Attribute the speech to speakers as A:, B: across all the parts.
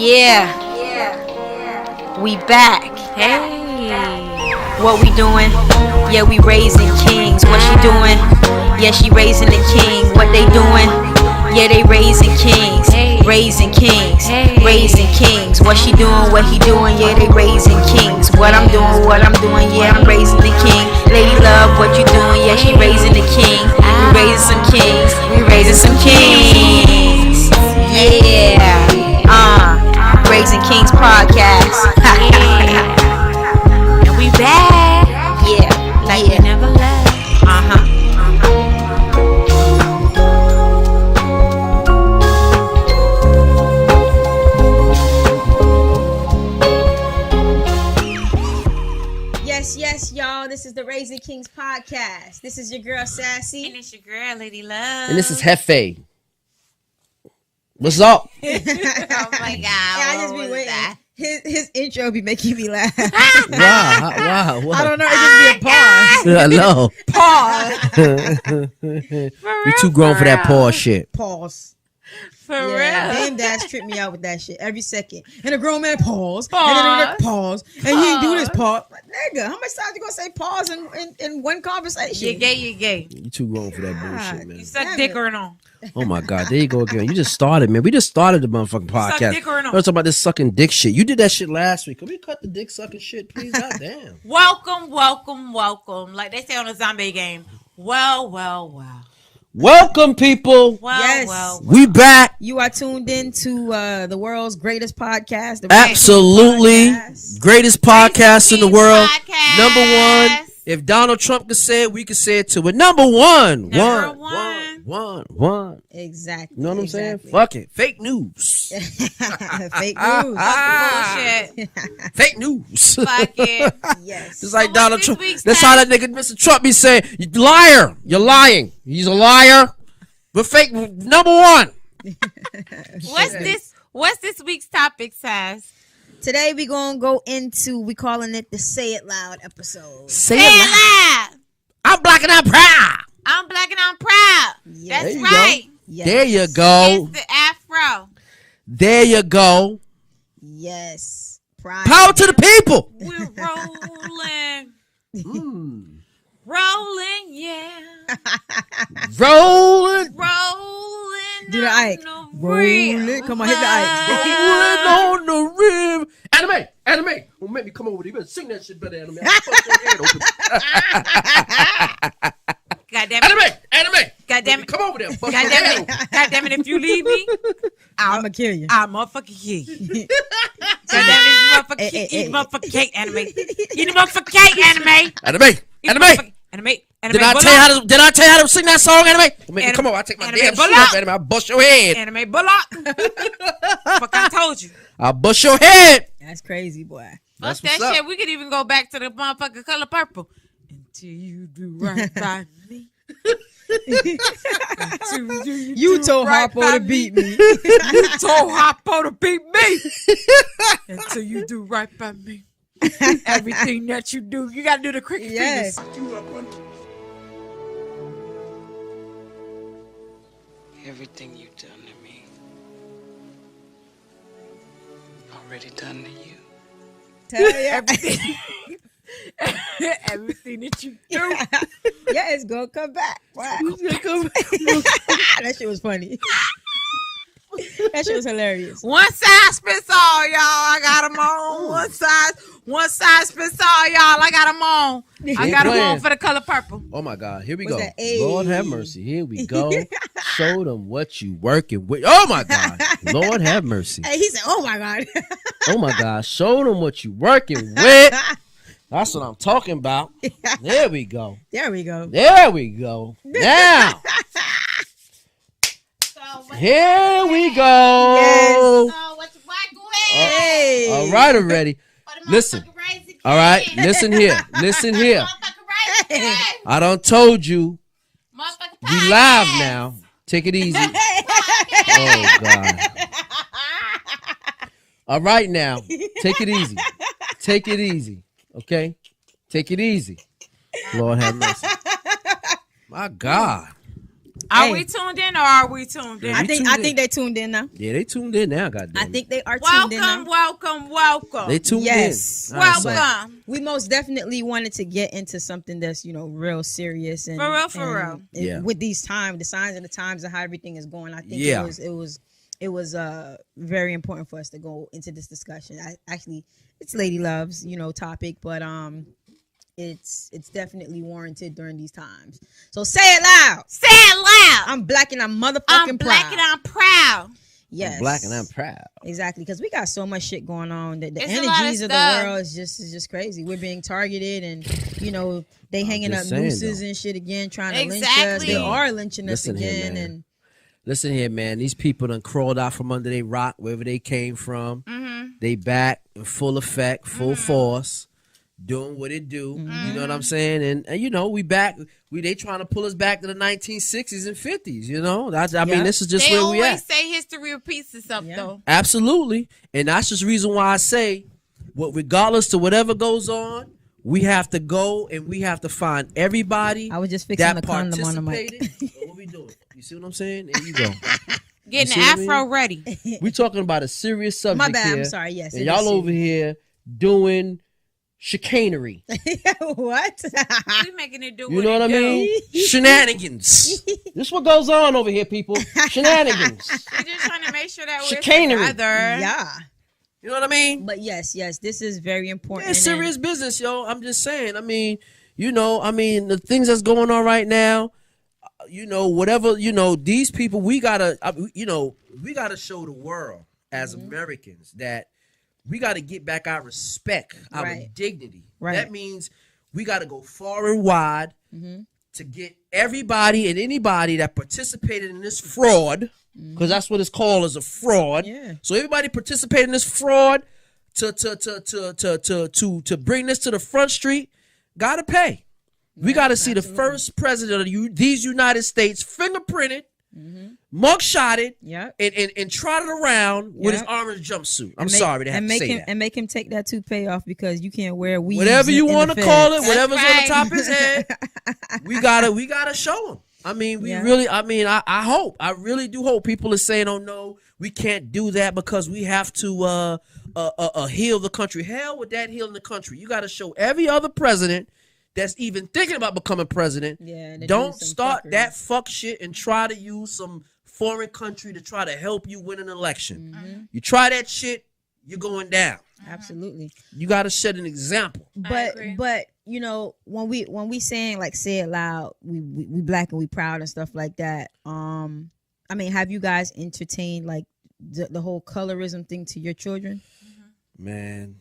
A: Yeah. We back.
B: Hey.
A: What we doing? Yeah, we raising kings. What she doing? Yeah, she raising the king. What they doing? Yeah, they raising kings. Raising kings. Raising kings. What she doing? What he doing? Yeah, they raising kings. What I'm doing? Yeah, I'm raising the king. Lady love, what you doing? Yeah, she raising the king. We raising some kings. We raising some kings. Yeah. Raising Kings podcast.
B: And we back.
A: Yeah.
B: Like we never left.
A: Yes, y'all. This is the Raising Kings podcast. This is your girl Sassy.
B: And it's your girl, Lady Love.
C: And this is Hefe. What's up?
B: Oh my God.
A: I just be waiting. His intro be making me laugh.
C: Wow. What?
A: I don't know. It just be a pause.
C: I know. We too grown for that pause shit.
A: Pause.
B: For real.
A: Damn, dads trip me out with that shit every second. And a grown man pause. And then pause. And he ain't do this pause. But nigga, how much time you gonna say pause in one conversation?
B: You gay.
C: You too grown for that bullshit, man.
B: You suck dick or no?
C: Oh my God, there you go again. You just started, man. We just started the motherfucking podcast.
B: Suck dick or no?
C: We're talking about this sucking dick shit. You did that shit last week. Can we cut the dick sucking shit, please? God damn.
B: Welcome. Like they say on a zombie game. Well.
C: Welcome, people.
B: Well.
C: We back.
A: You are tuned in to the world's greatest podcast. The
C: Absolutely. Greatest podcast in the world.
B: Podcast.
C: Number one. If Donald Trump could say it, we could say it too. But number one. One.
A: Exactly.
C: You know what I'm saying? Fuck it. Fake news.
A: Fake news.
B: Bullshit.
C: Fake news.
B: Fuck it.
A: Yes.
C: Just like
B: So
C: Donald
B: what's
C: Trump.
B: this week's
C: That's how that nigga Mr. Trump be saying, you liar. You're lying. He's a liar. But fake number one.
B: What's this week's topic, Sass?
A: Today we gonna go into, we calling it the Say It Loud episode.
C: Say it loud. I'm black and I'm proud.
B: I'm black and I'm proud.
A: Yes.
B: That's
C: There you
B: right.
A: Yes.
C: There you go.
B: It's the afro.
C: There you go.
A: Yes. Pride.
C: Power to the people.
B: We're rolling, yeah.
C: Rolling.
A: Do the Ike. Roll it. Come on, hit the Ike.
C: Rolling on the rim. Anime. Don't make me come over there. You better sing that shit better, anime. I'll fuck your head open.
B: God damn it.
C: Anime.
B: God damn it.
C: Come over there. Fuck
B: God
C: your
B: damn
C: head
B: it.
C: open.
B: God damn it. If you leave me,
A: I'ma kill you.
B: I'll motherfucking kill you. God damn it. Eat motherfucking cake, anime. Eat the motherfucking cake, anime.
C: Anime. Did I tell you how to sing that song, anime? Come on, I'll take my damn shit off, anime. I'll bust your head.
B: Anime bullock. Fuck, I told you.
C: I'll bust your head.
A: That's crazy, boy.
B: Fuck
C: That's
B: that
C: what's
B: shit.
C: up.
B: We could even go back to the motherfucking color purple. Until you do right by me.
A: You told Harpo to beat me.
B: You told Harpo to beat me. Until you do right by me. Everything that you do, you gotta do the cricket
A: Yes.
B: fingers.
D: Everything you've done to me, already done to you.
A: Tell you.
B: Everything that you do.
A: Yeah, it's gonna come back. Wow. That shit was funny. That shit was hilarious.
B: One size fits all, y'all. I got them on. One size fits all, y'all. I got them on. I got them on for the color purple.
C: Oh my God, here we
A: What's
C: go.
A: that? Ay.
C: Lord have mercy. Here we go. Show them what you working with. Oh my God. Lord have mercy.
A: Hey, he said, "Oh my God."
C: Oh my God. Show them what you working with. That's what I'm talking about. There we go.
A: There we go.
C: Now. Here we go.
A: Yes.
B: What's your wife? Go ahead.
A: Hey.
C: All right already. Listen. All right. Listen here. I done told you. We live now. Take it easy. Oh God. All right now. Take it easy. Okay? Take it easy. Lord have mercy. My God.
B: Are we tuned in or are we tuned in?
E: I think they tuned in now.
C: Yeah, they tuned in now. Goddamn.
E: I think they are tuned in now.
B: Welcome.
C: They tuned in.
B: Welcome.
E: We most definitely wanted to get into something that's real serious and
B: for real.
C: Yeah.
E: With these times, the signs and the times and how everything is going, I think it was very important for us to go into this discussion. It's Lady Love's topic, but it's definitely warranted during these times. So say it loud.
B: Say it loud.
E: I'm black and I'm motherfucking
B: I'm
E: proud.
B: black and I'm proud.
E: Yes.
C: I'm black and I'm proud.
E: Exactly, because we got so much shit going on that the
B: It's
E: energies of the world is just crazy. We're being targeted, and they hanging up nooses and shit again, trying to lynch us. They are lynching us again. And
C: listen here, man. These people done crawled out from under their rock, wherever they came from. They back in full effect, full force, doing what it do. You know what I'm saying? And we back. They trying to pull us back to the 1960s and 50s. I mean, this is just where we at.
B: They always say history repeats itself, though.
C: Absolutely, and that's just the reason why I say, regardless to whatever goes on, we have to go and we have to find everybody.
E: I was just fixing the condom on the mic.
C: What we doing? You see what I'm saying? There you go.
B: Getting the afro ready.
C: We talking about a serious subject.
E: My bad.
C: Here,
E: I'm sorry. Yes,
C: and y'all over here doing chicanery.
E: What?
B: We making it do.
C: You know what I mean? Shenanigans. This is what goes on over here, people. Shenanigans.
B: We're just trying to make sure that we're
C: Chicanery.
B: together.
E: Yeah.
C: You know what I mean?
E: But yes, this is very important.
C: It's serious business, yo. I'm just saying. I mean, the things that's going on right now. Whatever. These people. We gotta. We gotta show the world as Americans that we got to get back our respect, our dignity.
E: Right.
C: That means we got to go far and wide to get everybody and anybody that participated in this fraud, because that's what it's called, as a fraud.
E: Yeah.
C: So everybody participating in this fraud to bring this to the front street, got to pay. We got to see the first president of these United States fingerprinted, mugshotted, and trotted around with his orange jumpsuit. I'm sorry to have to say that.
E: And make him take that toupee off, because you can't wear weeds.
C: Whatever you want to call it, whatever's
B: right.
C: on the top of his head, we gotta show him. I mean, I really do hope people are saying, oh no, we can't do that because we have to heal the country. Hell with that healing the country. You got to show every other president that's even thinking about becoming president. Don't start that fuck shit and try to use some foreign country to try to help you win an election. You try that shit, you're going down.
E: Absolutely.
C: You got to set an example.
E: But when we saying like say it loud, we black and we proud and stuff like that. I mean, have you guys entertained like the whole colorism thing to your children?
C: Man,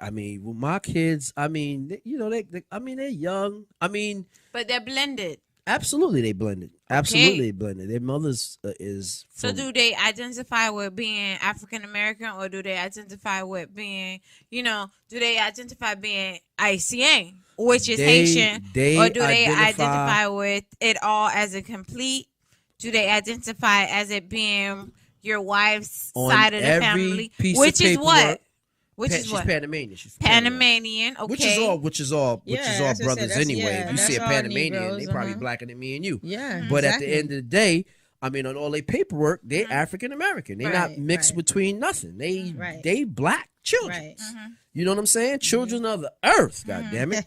C: I mean, with my kids, I mean, they're young. I mean,
B: but they're blended.
C: Absolutely, they blended. Absolutely, they blended. Their mothers is.
B: So, do they identify with being African American, or do they identify with being, do they identify being ICA, which is Haitian, or do they identify with it all as a complete? Do they identify as it being your wife's side of the family, which is what? She's
C: Panamanian.
B: She's Panamanian, okay.
C: Which is all brothers anyway. If you see a Panamanian, they probably blacker than me and you.
E: Yeah.
C: But at the end of the day, I mean, on all their paperwork, they're African American. They're not mixed between nothing. They black children. You know what I'm saying? Children of the earth, goddamn it.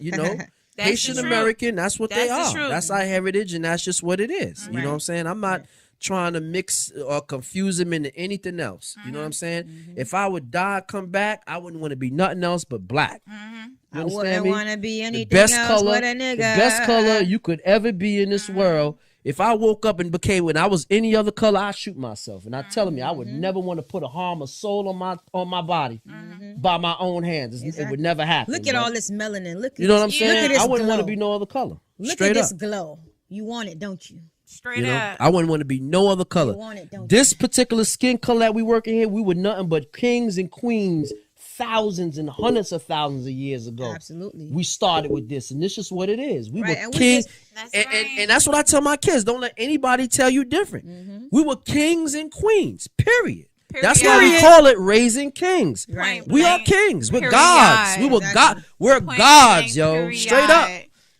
C: Haitian American, that's what they are. That's our heritage, and that's just what it is. You know what I'm saying? I'm not trying to mix or confuse them into anything else. You know what I'm saying? If I would die, come back, I wouldn't want to be nothing else but black.
E: I wouldn't want to be anything
C: else
E: but a nigga.
C: The best color you could ever be in this world. If I woke up and when I was any other color, I'd shoot myself. And I'm telling you, I would never want to put a harm or soul on my body by my own hands. It would never happen.
E: Look at all this melanin.
C: You know what I'm saying? I wouldn't want to be no other color.
E: Look at this glow. You want it, don't you?
B: Straight up.
C: I wouldn't want to be no other color.
E: You want it, don't
C: this particular skin color that we working here, we were nothing but kings and queens thousands and hundreds of thousands of years ago.
E: Absolutely.
C: We started with this, and this is what it is. We were
E: and
C: kings.
B: And
C: that's what I tell my kids. Don't let anybody tell you different. We were kings and queens, period. That's why we call it raising kings.
E: Right.
C: We are kings. We're
B: Period.
C: gods. We were God. We're gods, yo.
B: Period.
C: Straight up.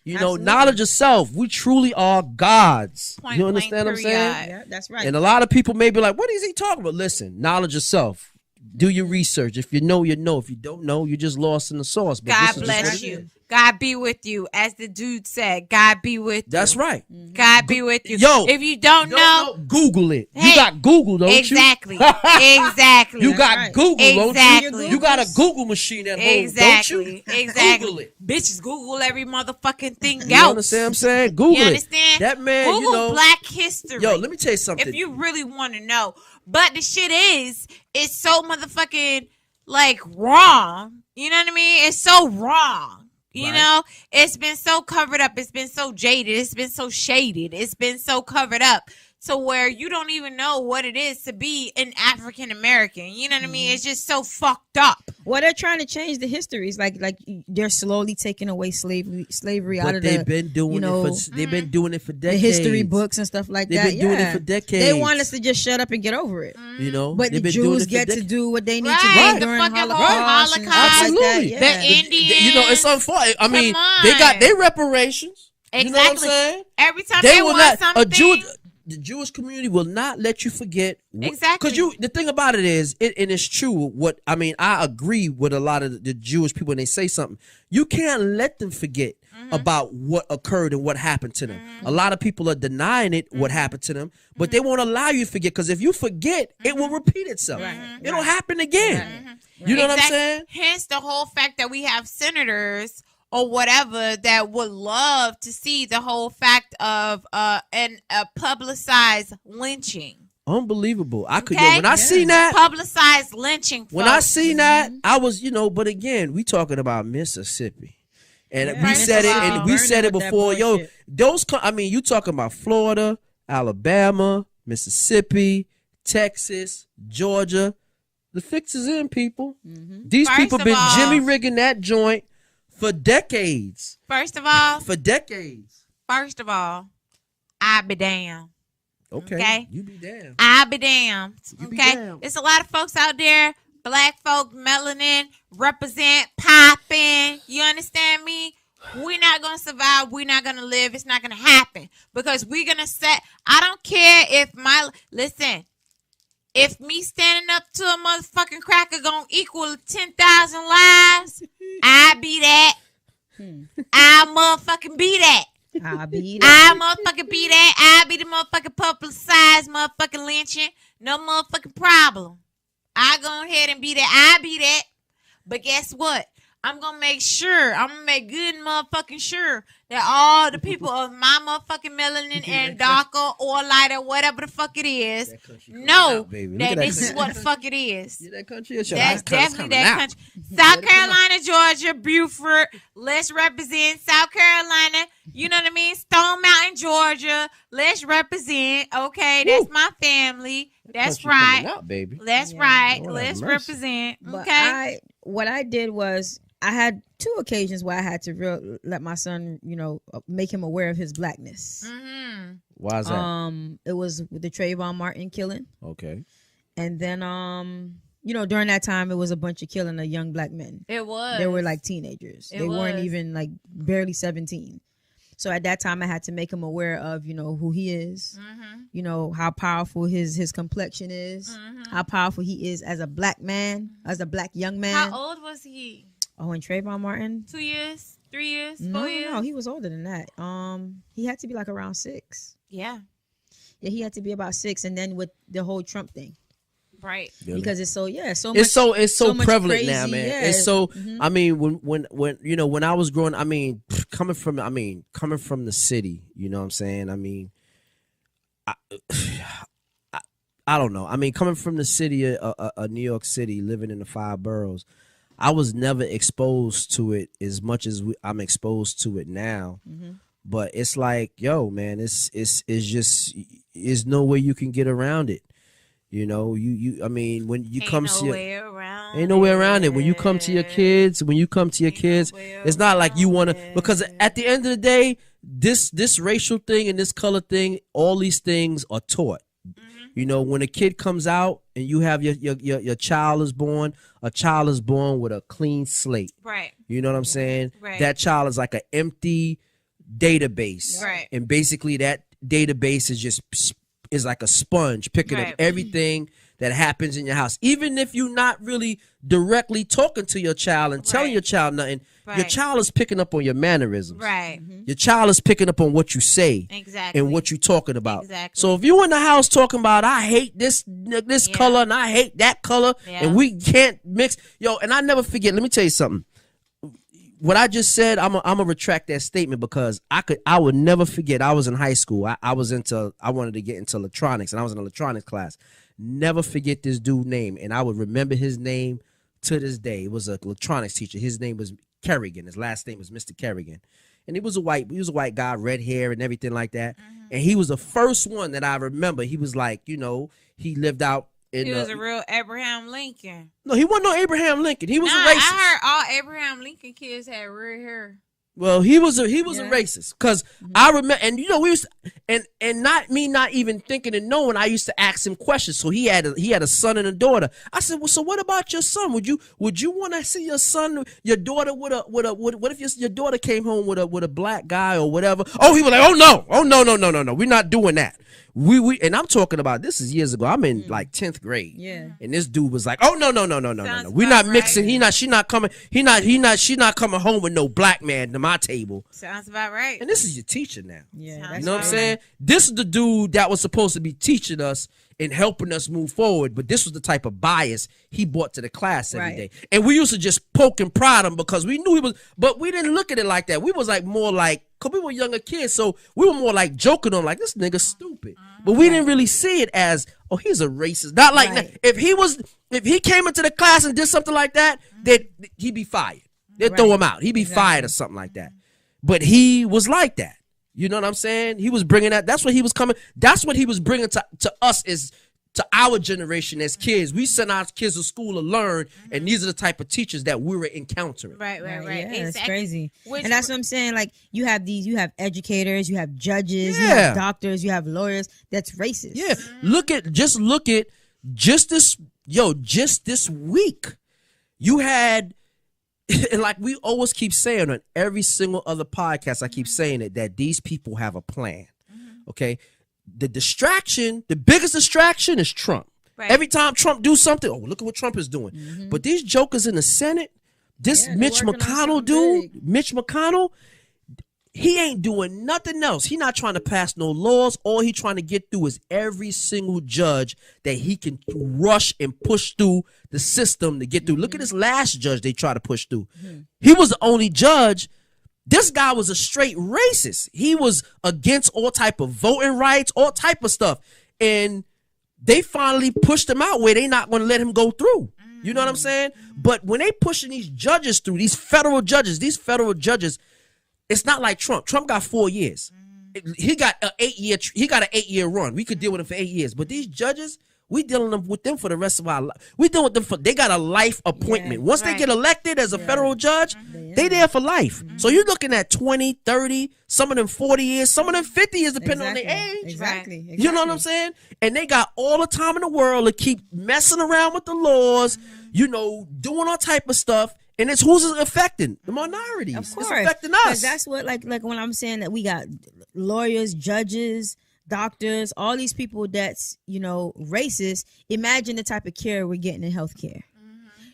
C: You know, knowledge of self. We truly are gods.
B: Point
C: you understand what I'm saying?
E: Yeah, that's right.
C: And a lot of people may be like, what is he talking about? Listen, knowledge of self. Do your research. If you know, you know. If you don't know, you're just lost in the sauce. But
B: God bless you. God be with you. As the dude said, God be with you.
C: That's right.
B: God be with you.
C: Yo,
B: if you don't know,
C: Google it.
B: Hey,
C: you got Google, don't
B: exactly.
C: you?
B: Exactly.
C: You got
E: right.
C: Google,
B: Exactly.
C: don't you? You got a Google machine at home,
B: Exactly.
C: don't you?
B: Exactly.
C: Google it.
B: Bitches Google every motherfucking thing
C: You
B: else.
C: understand what I'm saying? Google
B: You
C: it.
B: understand?
C: That man,
B: Google
C: you know.
B: Black history.
C: Yo, let me tell you something.
B: If you really want to know. But the shit is, it's so motherfucking, like, wrong. You know what I mean? It's so wrong. You
C: Right.
B: know, it's been so covered up. It's been so jaded. It's been so shaded. It's been so covered up to where you don't even know what it is to be an African American. You know what I mean? It's just so fucked up.
E: Well, they're trying to change the histories. Like they're slowly taking away slavery out
C: But
E: of
C: they've been doing
E: you know,
C: they've been doing it for
E: the
C: decades.
E: history books and stuff like
C: They've
E: that.
C: been doing it
E: Yeah.
C: for decades.
E: They want us to just shut up and get over it.
C: You know,
E: But
C: they've
E: the
C: been doing
E: Jews
C: it for
E: get to
C: decades.
E: do what they need
B: Right.
E: to do
B: The
E: during
B: fucking whole
E: Holocaust. and stuff
C: Absolutely.
E: Like that. Yeah.
B: The Indians.
C: You know, it's unfortunate. I mean,
B: Come
C: they got
B: on.
C: their reparations.
B: Exactly.
C: You know what I'm saying?
B: Every time
C: They
B: they
C: will
B: want
C: not.
B: something.
C: The Jewish community will not let you forget.
B: Exactly.
C: Because the thing about it is, and it's true. What I mean, I agree with a lot of the Jewish people when they say something. You can't let them forget about what occurred and what happened to them. A lot of people are denying it, what happened to them, but they won't allow you to forget. Because if you forget, it will repeat itself. It'll happen again. You know what I'm saying?
B: Hence the whole fact that we have senators or whatever that would love to see the whole fact of a publicized lynching.
C: Unbelievable. I could
B: Okay?
C: when I seen that,
B: Publicized lynching.
C: when I
B: folks.
C: seen that, I was, but again, we talking about Mississippi. And we
B: First
C: said
B: of
C: it,
B: all,
C: and we said it
E: burning with that
C: before. Yo,
E: bullshit.
C: you talking about Florida, Alabama, Mississippi, Texas, Georgia. The fix is in, people. These
B: First
C: people
B: of
C: been
B: all-
C: Jimmy rigging that joint for decades.
B: First of all,
C: For decades.
B: I be damned.
C: Okay.
B: Okay.
C: You be damned.
B: I be damned.
C: You be
B: Okay.
C: damned.
B: It's a lot of folks out there, black folk, melanin, represent, popping. You understand me? We're not going to survive. We're not going to live. It's not going to happen because we're going to set. I don't care if if me standing up to a motherfucking cracker going to equal 10,000 lives, I be that. I motherfucking be that.
E: I'll be
B: I motherfucking be that. I be the motherfucking publicized motherfucking lynching. No motherfucking problem. I go ahead and be that. I be that. But guess what? I'm going to make sure. I'm going to make good motherfucking sure that all the people of my motherfucking melanin and darker or lighter, whatever the fuck it is, know
C: out, baby. Look
B: that
C: at that
B: this is what the fuck it is.
C: See that country? It's
B: That's definitely
C: coming
B: that
C: out.
B: country. South Carolina, Georgia, Beaufort. Let's represent South Carolina. You know what I mean? Stone Mountain, Georgia. Let's represent. Okay, that's my family. That's
C: Country coming
B: right.
C: out, baby.
B: That's
E: Yeah.
B: right.
C: Lord have
B: Let's
C: mercy.
B: represent.
E: But
B: Okay.
E: what I did was I had two occasions where I had to let my son, make him aware of his blackness.
B: Mm-hmm.
C: Why is that?
E: It was with the Trayvon Martin killing,
C: Okay.
E: and then during that time it was a bunch of killing of young black men.
B: It was.
E: They were like teenagers.
B: It
E: They weren't
B: was.
E: even like barely 17. So at that time I had to make him aware of who he is, how powerful his complexion is, how powerful he is as a black man, as a black young man.
B: How old was he?
E: Oh, and Trayvon Martin?
B: 2 years? 3 years? 4
E: No,
B: years?
E: no, he was older than that. He had to be like around 6.
B: Yeah.
E: Yeah, he had to be about 6, and then with the whole Trump thing,
B: Right.
E: because it's so
C: It's so
E: much
C: prevalent
E: crazy,
C: now, man.
E: yeah.
C: It's so. I mean, when I was growing, I mean, coming from the city, you know what I'm saying? I mean, I don't know. I mean, coming from the city of New York City, living in the 5 boroughs, I was never exposed to it as much as I'm exposed to it now. But it's like, yo, man, it's just, there's no way you can get around it. I mean, when you come to ain't nowhere around it. When you come to your kids, it's not like you want to, because at the end of the day, this racial thing and this color thing, all these things are taught. When a kid comes out and you have your child is born, a child is born with a clean slate.
B: Right.
C: You know what I'm saying?
B: Right.
C: That child is like an empty database,
B: Right.
C: and basically that database is like a sponge picking up everything that happens in your house. Even if you're not really directly talking to your child and telling your child nothing, your child is picking up on your mannerisms.
B: Right.
C: Your child is picking up on what you say and what you're talking about. So if you in the house talking about, I hate this color and I hate that color and we can't mix, and I never forget, let me tell you something. What I just said, I'm gonna retract that statement because I would never forget. I was in high school. I wanted to get into electronics, and I was in an electronics class. Never forget this dude's name, and I would remember his name to this day. It was an electronics teacher. His name was Kerrigan. His last name was Mr. Kerrigan, and he was a white guy, red hair and everything like that. And he was the first one that I remember. He was like, he lived out.
B: He was a real Abraham Lincoln.
C: No, he wasn't no Abraham Lincoln. He was a racist.
B: I heard all Abraham Lincoln kids had red hair.
C: Well, he was a racist because I remember, and we used to, and not even thinking and knowing. I used to ask him questions. So he had a son and a daughter. I said, well, so what about your son? Would you want to see your son, your daughter what if your daughter came home with a black guy or whatever? Oh, he was like, oh no, we're not doing that. And I'm talking about, this is years ago. I'm in like 10th grade. Yeah. And this dude was like, oh no. We're not mixing. She's not coming home with no black man to my table.
B: Sounds about right.
C: And this is your teacher now.
E: Yeah.
C: You know what I'm saying? This is the dude that was supposed to be teaching us and helping us move forward, but this was the type of bias he brought to the class every day. And we used to just poke and prod him because we knew he was, but we didn't look at it like that. We was like more like, because we were younger kids, so we were more like joking on like, this nigga's stupid. But we didn't really see it as, oh, he's a racist. Not like if he came into the class and did something like that, then he'd be fired. They'd throw him out. He'd be fired or something like that. But he was like that. You know what I'm saying? He was bringing that. That's what he was coming. That's what he was bringing to us, is to our generation as kids. We send our kids to school to learn, and these are the type of teachers that we were encountering.
B: Right.
E: Yeah, it's crazy. And that's what I'm saying. Like, you have educators, you have judges, you have doctors, you have lawyers. That's racist.
C: Yeah. Look at this week. You had, and like we always keep saying on every single other podcast, I keep saying it, that these people have a plan. Okay. The biggest distraction is Trump. Right. Every time Trump do something, oh, look at what Trump is doing. But these jokers in the Senate, this Mitch McConnell dude, Mitch McConnell, he ain't doing nothing else. He not trying to pass no laws. All he trying to get through is every single judge that he can rush and push through the system to get through. Look at this last judge they try to push through. He was the only judge. This guy was a straight racist. He was against all type of voting rights, all type of stuff. And they finally pushed him out where they not going to let him go through. You know what I'm saying? But when they pushing these judges through, these federal judges, it's not like Trump. Trump got 4 years. He got an 8-year run. We could deal with him for 8 years. But these judges, we dealing with them for the rest of our life. We dealing with them they got a life appointment. Once they get elected as a federal judge, they there for life. So you're looking at 20, 30, some of them 40 years, some of them 50 years, depending on their age.
E: Exactly.
C: You know what I'm saying? And they got all the time in the world to keep messing around with the laws, doing all type of stuff. And it's who's it affecting? The minorities. Of course. It's affecting us.
E: That's what, like when I'm saying that we got lawyers, judges, doctors, all these people that's, racist. Imagine the type of care we're getting in healthcare.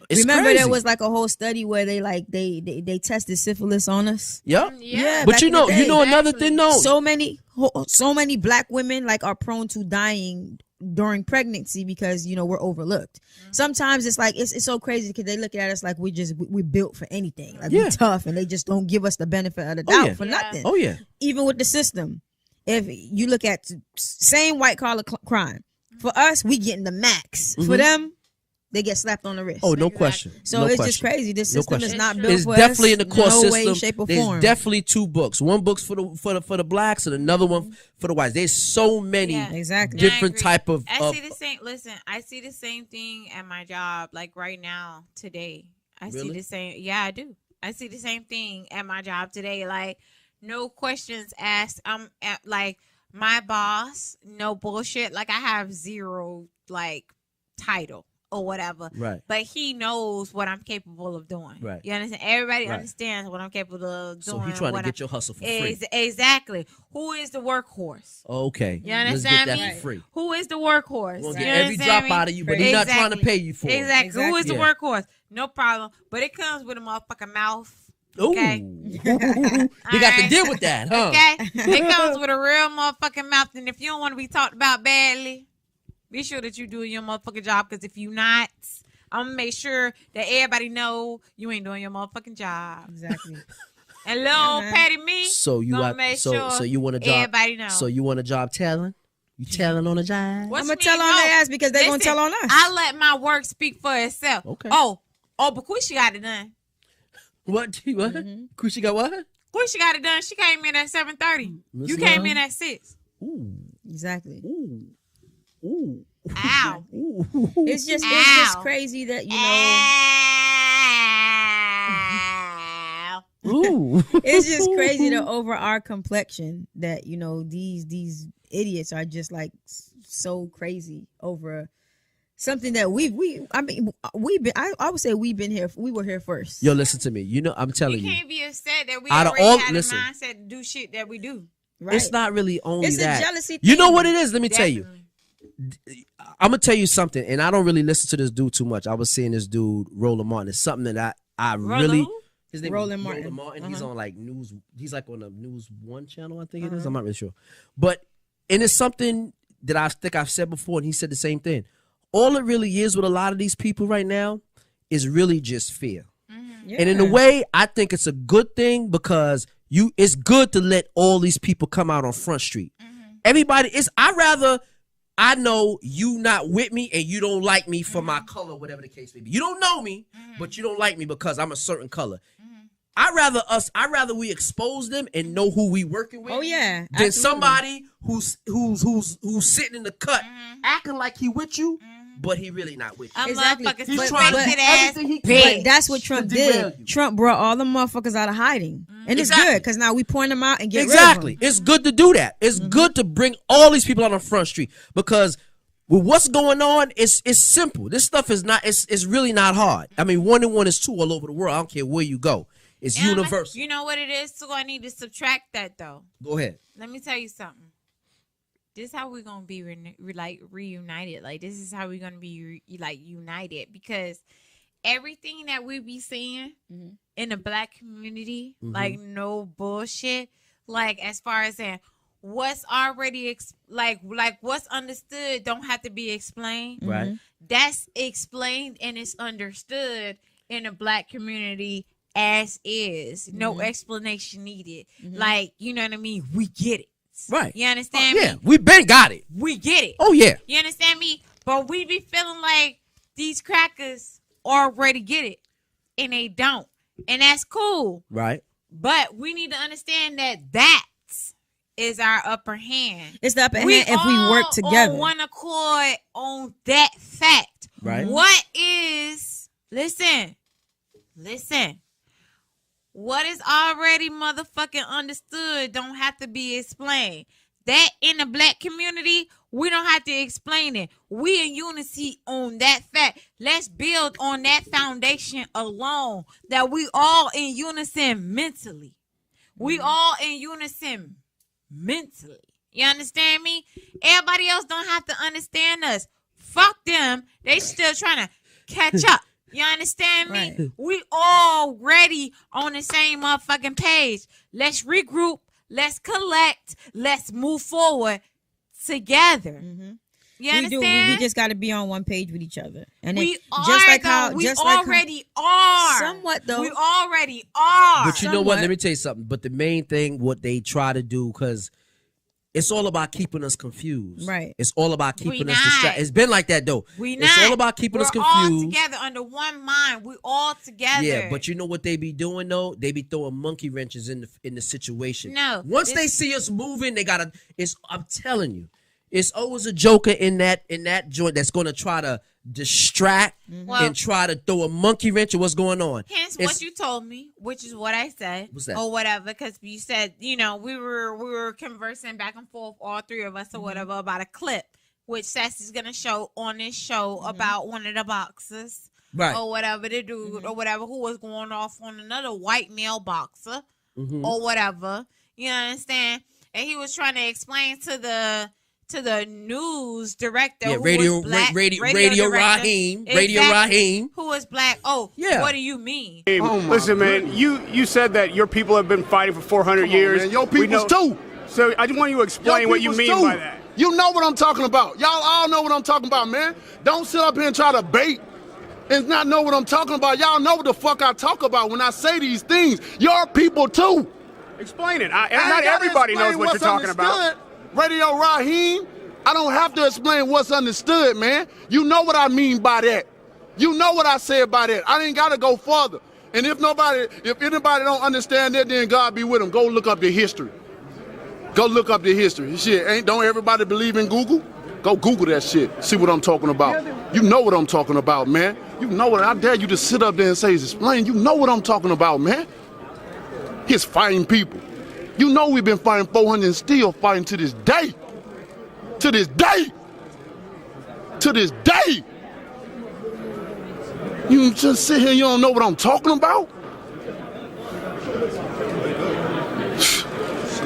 E: Remember crazy. There was like a whole study where they tested syphilis on us.
C: Yep. Yeah. But you know another thing though.
E: So many black women are prone to dying during pregnancy because we're overlooked. Sometimes it's like it's so crazy because they look at us like we're built for anything, like we're tough, and they just don't give us the benefit of the doubt for nothing. Oh yeah. Even with the system, if you look at same white collar crime, for us we getting the max. For them, they get slapped on the wrist.
C: Oh, no question.
E: So it's just crazy. This system is not built for us.
C: It's definitely in the court system.
E: No way, shape, or
C: There's
E: form.
C: definitely two books. One book's for the blacks and another one for the whites. There's so many different type of.
B: I see the same. Listen, I see the same thing at my job. Like right now, today, I see the same. Yeah, I do. I see the same thing at my job today. Like no questions asked. I'm at my boss. No bullshit. Like I have zero title. or whatever.
C: Right.
B: But he knows what I'm capable of doing.
C: Right.
B: You understand? Everybody
C: Right.
B: understands what I'm capable of doing.
C: So he trying to get your hustle for free.
B: Exactly. Who is the workhorse?
C: Okay.
B: You understand
C: Let's get that
B: me?
C: for free.
B: Who is the workhorse?
C: We'll
B: You
C: get every
B: understand
C: drop
B: me?
C: out of you, but he's not trying to pay you for it.
B: Exactly. Who is the
C: Yeah.
B: workhorse? No problem. But it comes with a motherfucking mouth.
C: Ooh.
B: Okay.
C: You got to deal with that, huh?
B: Okay. It comes with a real motherfucking mouth. And if you don't want to be talked about badly, be sure that you doing your motherfucking job. Because if you not, I'm going to make sure that everybody know you ain't doing your motherfucking job.
E: Exactly.
B: And little Patty me,
C: So you
B: gonna
C: got
B: make
C: so
B: sure
C: you want a job?
B: everybody know.
C: So you want a job telling? You telling on a job?
B: What
E: I'm
B: you
E: gonna tell
B: mean?
E: on
B: No.
E: their ass because they're gonna
B: Listen,
E: tell on us.
B: I let my work speak for itself.
C: Okay.
B: Oh, but Quisha got it done.
C: What? Kushi got what?
B: Quisha got it done. She came in at 7:30.
C: Miss
B: You came
C: Love?
B: in at 6.
C: Ooh.
E: Exactly.
C: Ooh. Ooh.
B: Ow.
C: Ooh.
E: It's just
B: Ow.
E: crazy that you know.
B: Ow.
C: Ooh.
E: It's just crazy that over our complexion that you know these idiots are just like so crazy over something that we've been. I would say we were here first.
C: Yo, listen to me. You know, I'm telling
B: You
C: you.
B: can't be upset that we
C: Out of
B: already
C: all-
B: had
C: listen.
B: a mindset to do shit that we do.
E: Right?
C: It's not really only
E: It's
C: that.
E: a jealousy
C: You know
E: thing.
C: what it is? Let me tell you.
B: Definitely.
C: I'm gonna tell you something, and I don't really listen to this dude too much. I was seeing this dude, Roland Martin. It's something that I really.
B: who?
C: His name
E: Roland
C: is
E: Martin.
C: Roland Martin. He's on like news. He's like on the News One channel, I think it is.
E: Uh-huh.
C: I'm not really sure, but and it's something that I think I've said before, and he said the same thing. All it really is with a lot of these people right now is really just fear.
E: Yeah.
C: And in a way, I think it's a good thing because it's good to let all these people come out on Front Street. Everybody is. I know you not with me and you don't like me for my color, whatever the case may be. You don't know me, but you don't like me because I'm a certain color. I'd rather we expose them and know who we working with.
E: Oh yeah.
C: Than
E: Absolutely.
C: somebody who's sitting in the cut acting like he with you, but he really not with you.
B: A
E: Exactly.
B: motherfucking
C: He's trying to do
B: suspected ass
C: everything he
B: bitch.
C: can.
E: But that's what Trump
C: to derail
E: did.
C: you.
E: Trump brought all the motherfuckers out of hiding, and it's
C: Exactly.
E: good because now we point them out and get
C: Exactly.
E: rid of them.
C: It's good to do that. It's good to bring all these people on the Front Street because with what's going on, it's simple. This stuff is not. It's really not hard. I mean, 1 and 1 is 2 all over the world. I don't care where you go. It's
B: And
C: universal.
B: You know what it is? So I need to subtract that though.
C: Go ahead.
B: Let me tell you something. This is how we're gonna be reunited. Like this is how we're gonna be united because everything that we be seeing in the black community, like no bullshit. Like as far as saying what's already like what's understood don't have to be explained.
C: Right.
B: That's explained and it's understood in the black community as is. No explanation needed. Like, you know what I mean? We get it.
C: Right.
B: You understand
C: Yeah,
B: me?
C: we been got it.
B: We get it.
C: Oh yeah.
B: You understand me? But we be feeling like these crackers already get it. And they don't. And that's cool.
C: Right.
B: But we need to understand that is our upper hand.
E: It's the upper hand if we work together.
B: On one accord on that fact.
C: Right.
B: What is listen. What is already motherfucking understood don't have to be explained. That in the black community, we don't have to explain it. We in unity on that fact. Let's build on that foundation alone. That we all in unison mentally. We all in unison mentally. You understand me? Everybody else don't have to understand us. Fuck them. They still trying to catch up. You understand me?
E: Right.
B: We already on the same motherfucking page. Let's regroup. Let's collect. Let's move forward together. You
E: We
B: understand?
E: do. We just got to be on one page with each other, and
B: We
E: it,
B: are,
E: just like
B: though.
E: how
B: We
E: just like
B: already are.
E: Somewhat, though.
B: We already are.
C: But you know what?
E: Somewhat.
C: Let me tell you something. But the main thing, what they try to do, because it's all about keeping us confused.
E: Right.
C: It's all about keeping
B: We
C: us
B: not.
C: distracted. It's been like that though.
B: We
C: It's
B: not.
C: all about keeping us
B: We're all
C: confused.
B: together under one mind. We all together.
C: Yeah, but you know what they be doing though? They be throwing monkey wrenches in the situation.
B: No,
C: Once they see us moving, they gotta. I'm telling you, it's always a joker in that joint that's gonna try to distract
B: Well-
C: and try to throw a monkey wrench at what's going on.
B: Hence
C: It's-
B: what you told me, which is what I said.
C: What's that?
B: Or whatever, because you said, we were conversing back and forth, all three of us or whatever, about a clip which Sassy's gonna show on this show about one of the boxers,
C: right,
B: or whatever the dude or whatever who was going off on another white male boxer or whatever. You understand? And he was trying to explain to the news director, who
C: radio
B: was black,
C: radio
B: director,
C: Raheem,
B: exactly,
C: radio Raheem,
B: who was black. Oh,
C: yeah.
B: What do you mean?
F: Listen, man, you said that your people have been fighting for 400 years.
G: Man, your people's too.
F: So I just want you to explain what you mean by that.
G: You know what I'm talking about. Y'all all know what I'm talking about, man. Don't sit up here and try to bait and not know what I'm talking about. Y'all know what the fuck I talk about when I say these things. Your people too.
F: Explain it. Not everybody knows what you're talking about.
G: Radio Raheem, I don't have to explain what's understood, man. You know what I mean by that. You know what I said by that. I ain't got to go further. And if anybody don't understand that, then God be with them. Go look up the history. Go look up the history. Shit, don't everybody believe in Google? Go Google that shit. See what I'm talking about. You know what I'm talking about, man. You know what. I dare you to sit up there and say, explain. You know what I'm talking about, man. He's fighting people. You know we've been fighting 400 and still fighting to this day. To this day. To this day. You just sit here and you don't know what I'm talking about?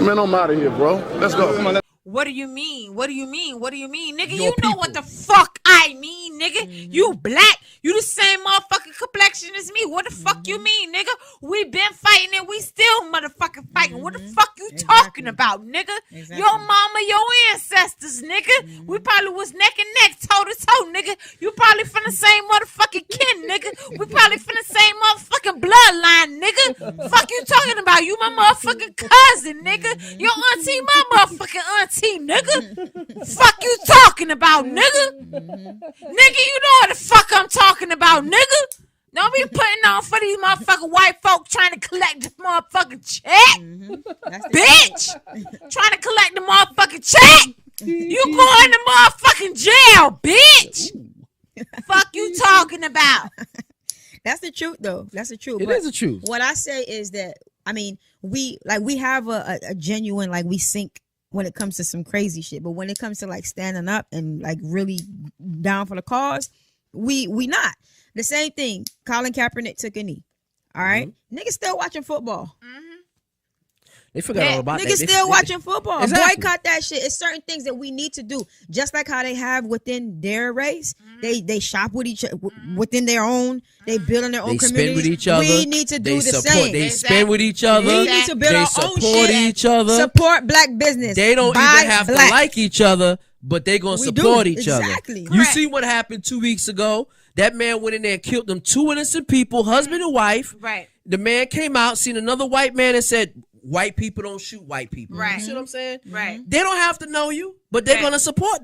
G: Man, I'm out of here, bro. Let's go. Come on.
B: What do you mean? What do you mean? What do you mean? Nigga, you know what the fuck I mean, nigga. You black. You the same motherfucking complexion as me. What the fuck you mean, nigga? We been fighting and we still motherfucking fighting. What the fuck you talking about, nigga? Your mama, your ancestors, nigga. We probably was neck and neck, toe to toe, nigga. You probably from the same motherfucking kin, nigga. We probably from the same motherfucking bloodline, nigga. Fuck you talking about? You my motherfucking cousin, nigga. Your auntie, my motherfucking auntie, nigga. Fuck you talking about, nigga? Nigga, you know what the fuck I'm talking about, nigga. Don't be putting on for these motherfucking white folk trying to collect this motherfucking check. Bitch. Trying to collect the motherfucking check. You going to motherfucking jail, bitch. Fuck you talking about.
E: That's the truth, though. That's the truth.
C: It is the truth.
E: What I say is that, I mean, we have a genuine, like, we sync when it comes to some crazy shit. But when it comes to, like, standing up and, like, really down for the cause, we not. The same thing. Colin Kaepernick took a knee. All right? Niggas still watching football.
C: They forgot all about that.
E: Niggas still watching football.
C: Exactly.
E: Boycott that shit. It's certain things that we need to do. Just like how they have within their race. They shop with each other within their own. They build in their own communities.
C: Spend with each other.
E: We need to do the same.
C: They spend with each other.
E: We need to build our own shit.
C: Support each other.
E: Support black business.
C: They don't even have to like each other, but they gonna support each other.
E: Exactly.
C: You see what happened 2 weeks ago? That man went in there and killed them 2 innocent people, husband and wife.
B: Right.
C: The man came out, seen another white man and said, white people don't shoot white people.
B: Right.
C: You see what I'm saying?
B: Right.
C: They don't have to know you, but they're gonna support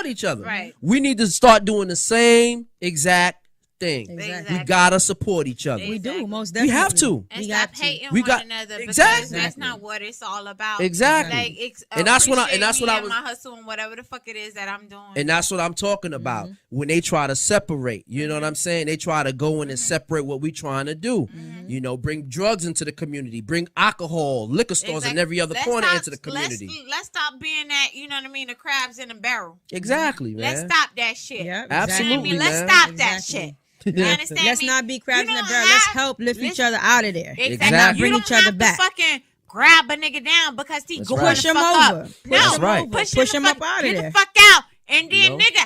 C: each other.
B: Right.
C: We need to start doing the same exact thing.
E: Exactly.
C: We gotta support each other.
E: We do, most definitely.
C: We have to.
B: And
E: We
B: stop
E: got to.
B: hating
C: We
B: one
C: got-
B: another.
C: Exactly.
B: Because that's not what it's all about.
C: Exactly.
B: Like,
C: And that's what I- and that's
B: appreciate
C: what I
B: me and
C: was-
B: my hustle and whatever the fuck it is that I'm doing.
C: And that's what I'm talking about. When they try to separate, you know what I'm saying? They try to go in and separate what we trying to do. You know, bring drugs into the community, bring alcohol, liquor stores, and every other corner into the community.
B: Let's stop being that, you know what I mean, the crabs in a barrel.
C: Exactly, man.
B: Let's stop that shit.
E: Yeah,
C: Absolutely,
B: You know what I mean?
C: man.
B: Let's stop that
E: Exactly.
B: shit. You understand
E: Let's
B: me?
E: not be crabs
B: You
E: in the
B: don't
E: barrel. Let's
B: have-
E: help lift each
B: listen-
E: other out of there.
B: Exactly.
C: Exactly.
E: Not bring
B: You
E: each
B: don't
E: other
B: have
E: back.
B: to fucking grab a nigga down because he going
E: Push
B: the
E: him
B: fuck
E: over.
B: up.
E: Push
B: No,
C: That's
E: him
C: right.
E: over.
B: Push
E: Push
B: him
E: him up out of
B: Get
E: there.
B: the fuck out. And then,
C: know?
B: nigga,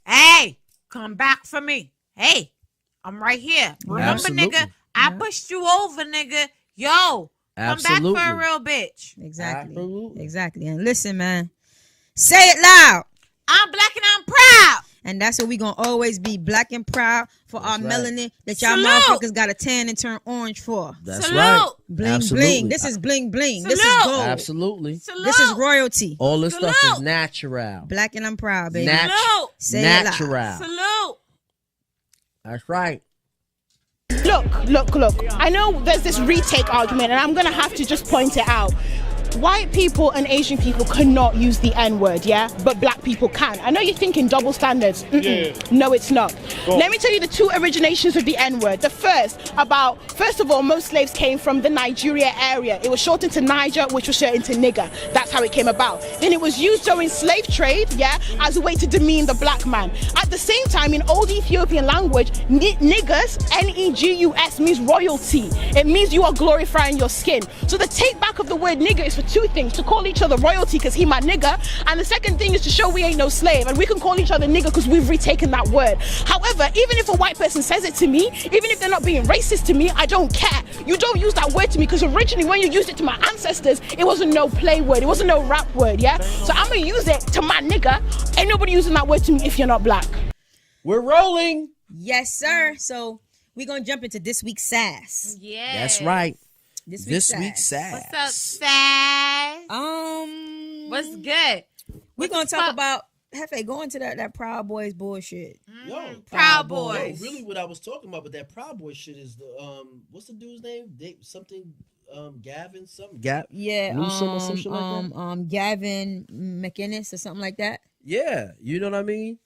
B: hey, come back for me. Hey, I'm right here. Remember,
C: Absolutely.
B: nigga, I pushed you over, nigga. Yo,
C: Absolutely.
B: come back for a real bitch.
E: Exactly.
C: Absolutely.
E: Exactly. And listen, man, say it loud.
B: I'm black and I'm proud.
E: And that's what we gonna always be, black and proud for our
C: right.
E: melanin that y'all
B: Salute.
E: motherfuckers got to tan and turn orange for.
C: That's
B: Salute.
C: right.
E: Bling
C: Absolutely.
E: bling. This is bling bling. This is
B: Salute.
E: gold.
C: Absolutely.
B: Salute.
E: This is royalty.
C: All this stuff
B: Salute.
C: is natural.
E: Black and I'm proud, baby.
B: Salute.
E: Say it loud.
C: Natural.
B: Salute.
C: That's right.
H: Look. I know there's this retake argument, and I'm going to have to just point it out. white people and Asian people cannot use the N-word, yeah? But black people can. I know you're thinking double standards. No, it's not. Let me tell you the two originations of the N-word. The first of all, most slaves came from the Nigeria area. It was shortened to Niger, which was shortened to nigger. That's how it came about. Then it was used during slave trade, yeah, as a way to demean the black man. At the same time, in old Ethiopian language, niggers, N-E-G-U-S, means royalty. It means you are glorifying your skin. So the take back of the word nigger is for two things: to call each other royalty because he my nigger, and the second thing is to show we ain't no slave, and we can call each other nigger because we've retaken that word. However, even if a white person says it to me, even if they're not being racist to me, I don't care. You don't use that word to me because originally when you used it to my ancestors, it wasn't no play word, it wasn't no rap word, yeah? So I'm gonna use it to my nigger. Ain't nobody using that word to me if you're not black.
C: We're rolling.
E: Yes, sir. So we're gonna jump into this week's Sass.
B: Yeah.
C: That's right.
E: This
C: week's Sass.
B: What's up, Sass? What's good?
E: We're gonna talk about Hefe going to that Proud Boys bullshit.
C: Yo,
B: Proud Boys.
C: Yo, really, what I was talking about with that Proud Boy shit is the what's the dude's name? Gavin something.
E: Yeah,
C: Newsom or some shit like that?
E: Gavin McInnes or something like that.
C: Yeah, you know what I mean.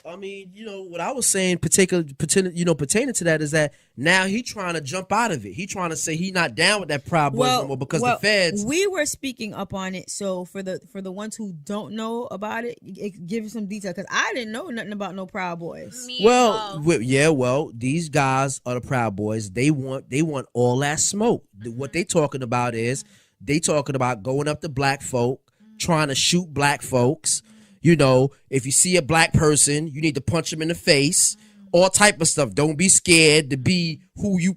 C: I mean, you know what I was saying, pertaining to that is that now he trying to jump out of it. He trying to say he not down with that Proud Boys no more because the feds.
E: We were speaking up on it, so for the ones who don't know about it, give some detail because I didn't know nothing about no Proud Boys.
C: Well, these guys are the Proud Boys. They want all that smoke. What they talking about is they talking about going up to black folk, trying to shoot black folks. You know, if you see a black person, you need to punch them in the face. All type of stuff. Don't be scared to be who you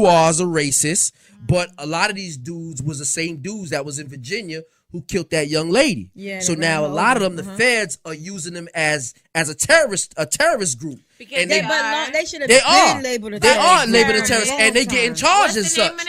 C: are as a racist. But a lot of these dudes was the same dudes that was in Virginia who killed that young lady. Yeah. So now a lot of them, the feds are using them as a terrorist group.
B: Because
C: and
E: they should have been labeled a terrorist.
C: They are labeled a terrorist, and they get in charge and such.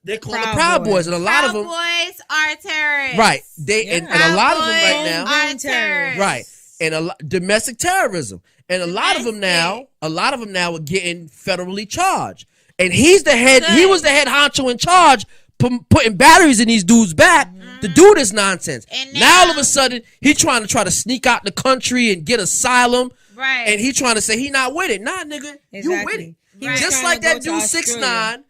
C: They're called the Proud Boys, and a lot of them.
B: Proud Boys are terrorists.
C: Right. And a lot of them right now
B: are terrorists.
C: Right. And domestic terrorism. And a lot of them now are getting federally charged. And he's the head. He was the head honcho in charge, putting batteries in these dudes' back to do this nonsense. And now all of a sudden he trying to sneak out the country and get asylum.
B: Right.
C: And he trying to say he not with it. Nah, nigga, you with it. Right. Just like that dude 6ix9ine.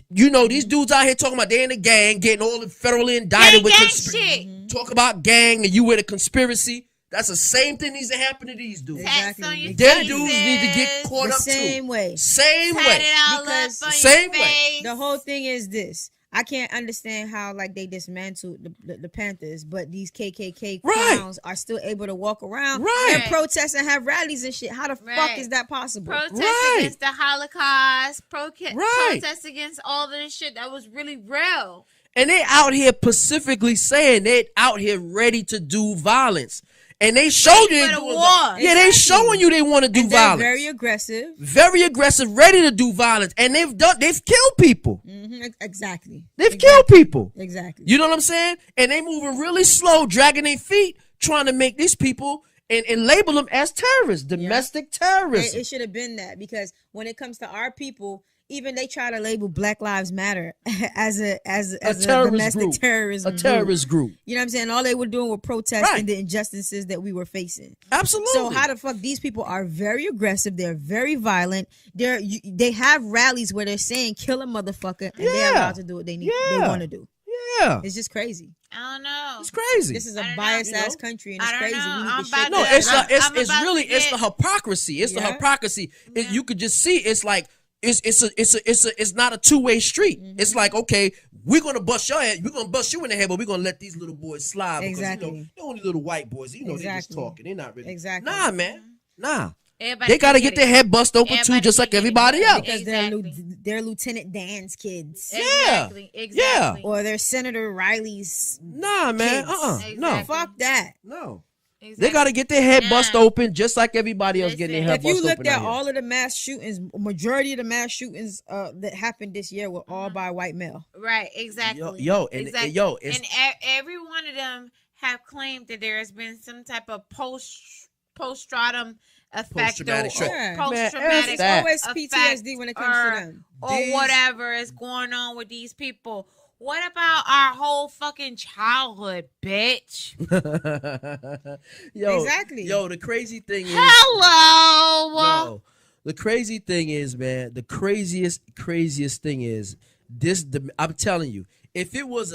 C: You know, these dudes out here talking about they in a gang, getting all federally indicted with
B: conspiracy.
C: Talk about gang and you with a conspiracy. That's the same thing needs to happen to these dudes.
E: Exactly.
C: Them dudes need to get caught up too.
E: Same way.
B: Because
C: same way.
E: The whole thing is this. I can't understand how they dismantled the Panthers, but these KKK clowns are still able to walk around and protest and have rallies and shit. How the fuck is that possible?
B: Protest against the Holocaust. Protest against all of this shit that was really real.
C: And they out here specifically saying they out here ready to do violence. And they showed you they showing you they want to do violence.
E: Very aggressive.
C: Very aggressive, ready to do violence. And they've killed people.
E: Mm-hmm. Exactly.
C: They've killed people.
E: Exactly.
C: You know what I'm saying? And they moving really slow, dragging their feet, trying to make these people and label them as terrorists, domestic terrorism.
E: It should have been that, because when it comes to our people, even they try to label Black Lives Matter as a domestic terrorism
C: terrorist group.
E: You know what I'm saying? All they were doing was protesting the injustices that we were facing.
C: Absolutely.
E: So how the fuck these people are very aggressive? They're very violent. They have rallies where they're saying kill a motherfucker, and they're allowed to do what they want to do.
C: Yeah,
E: it's just crazy.
B: I don't know.
C: It's crazy.
E: This is a biased ass country, and it's crazy.
C: It's the hypocrisy. It's the hypocrisy. You could just see. It's like. It's not a two-way street. Mm-hmm. It's like, okay, we're gonna bust your head, we're gonna bust you in the head, but we're gonna let these little boys slide because they're only little white boys. They're just talking. They're not really.
E: Exactly.
C: Nah, man. Nah.
B: Everybody
C: they gotta get their head bust open too, just like everybody else.
E: Because they're Lieutenant Dan's kids.
B: Exactly. Yeah.
E: Or they're Senator Riley's.
C: Nah, man.
E: Kids. No. Fuck that.
C: No. Exactly. They got to get their head bust open just like everybody else getting their head bust open.
E: If you looked at all of the mass shootings, majority of the mass shootings that happened this year were all by white male.
B: Right, exactly.
C: And
B: every one of them have claimed that there has been some type of post-stratum effect
C: post-traumatic
E: post-traumatic
B: effect
E: always PTSD when it comes to them.
B: Or whatever is going on with these people. What about our whole fucking childhood, bitch?
E: Exactly.
C: Yo, the crazy thing is,
B: Hello.
C: the crazy thing is, man, the craziest thing is this. I'm telling you, if it was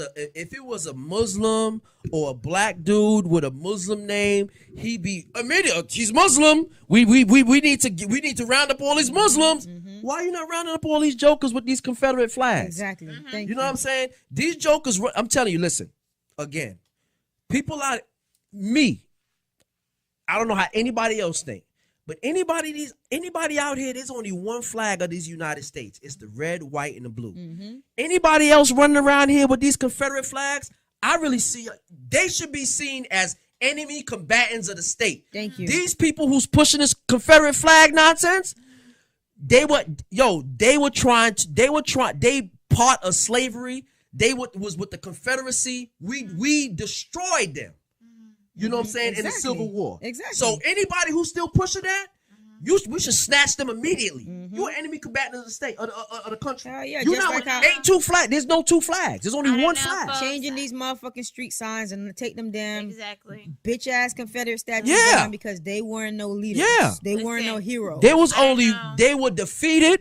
C: a Muslim or a black dude with a Muslim name, he'd be immediate. He's Muslim. We need to round up all these Muslims. Why are you not rounding up all these jokers with these Confederate flags?
E: Exactly.
C: You know what I'm saying? These jokers. I'm telling you. Listen, again, people out me. I don't know how anybody else think, but anybody out here, there's only one flag of these United States. It's the red, white, and the blue. Anybody else running around here with these Confederate flags, I really see they should be seen as enemy combatants of the state.
E: Thank you.
C: These people who's pushing this Confederate flag nonsense, they part of slavery. They was with the Confederacy. We destroyed them. You know what I'm saying?
E: Exactly.
C: In the Civil War.
E: Exactly.
C: So anybody who's still pushing that, we should snatch them immediately. You're an enemy combatant of the state, of the country.
E: Yeah,
C: You're
E: just
C: not
E: like how-
C: ain't two flags. There's no two flags. There's only one flag.
E: Changing these motherfucking street signs and take them damn
B: Exactly.
E: bitch ass Confederate statues
C: Yeah.
E: down because they weren't no leaders.
C: Yeah.
E: They weren't no heroes.
C: They was only they were defeated.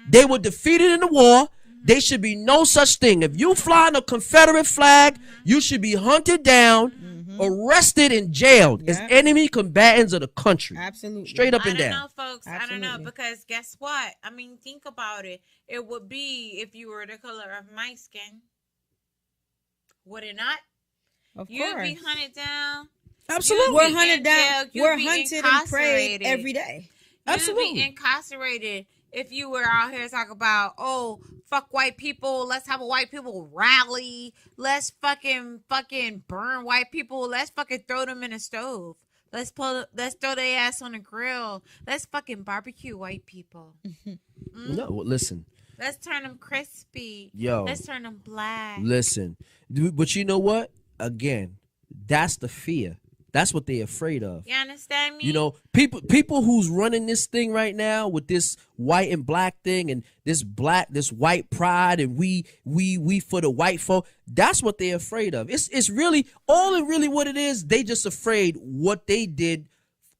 C: They were defeated in the war. There should be no such thing. If you fly on a Confederate flag, you should be hunted down, arrested, and jailed as enemy combatants of the country.
E: Absolutely.
C: Straight up and
B: I don't
C: down.
B: know, folks.
E: Absolutely.
B: I don't know, because guess what? I mean, think about it. It would be if you were the color of my skin. Would it not?
E: Of
B: You'd
E: course.
B: be hunted down.
C: Absolutely.
E: We're
B: You'd be
E: hunted
B: in
E: down.
B: jail. You'd
E: We're
B: be
E: hunted and prayed
B: incarcerated.
E: every day.
C: Absolutely.
B: You'd be incarcerated if you were out here talking about, oh, fuck white people. Let's have a white people rally. Let's fucking burn white people. Let's fucking throw them in a stove. Let's throw their ass on a grill. Let's fucking barbecue white people.
C: No, listen.
B: Let's turn them crispy.
C: Yo.
B: Let's turn them black.
C: Listen. But you know what? Again, that's the fear. That's what they're afraid of.
B: You understand me?
C: You know, people who's running this thing right now with this white and black thing and this white pride and we for the white folk. That's what they're afraid of. It's really what it is. They just afraid what they did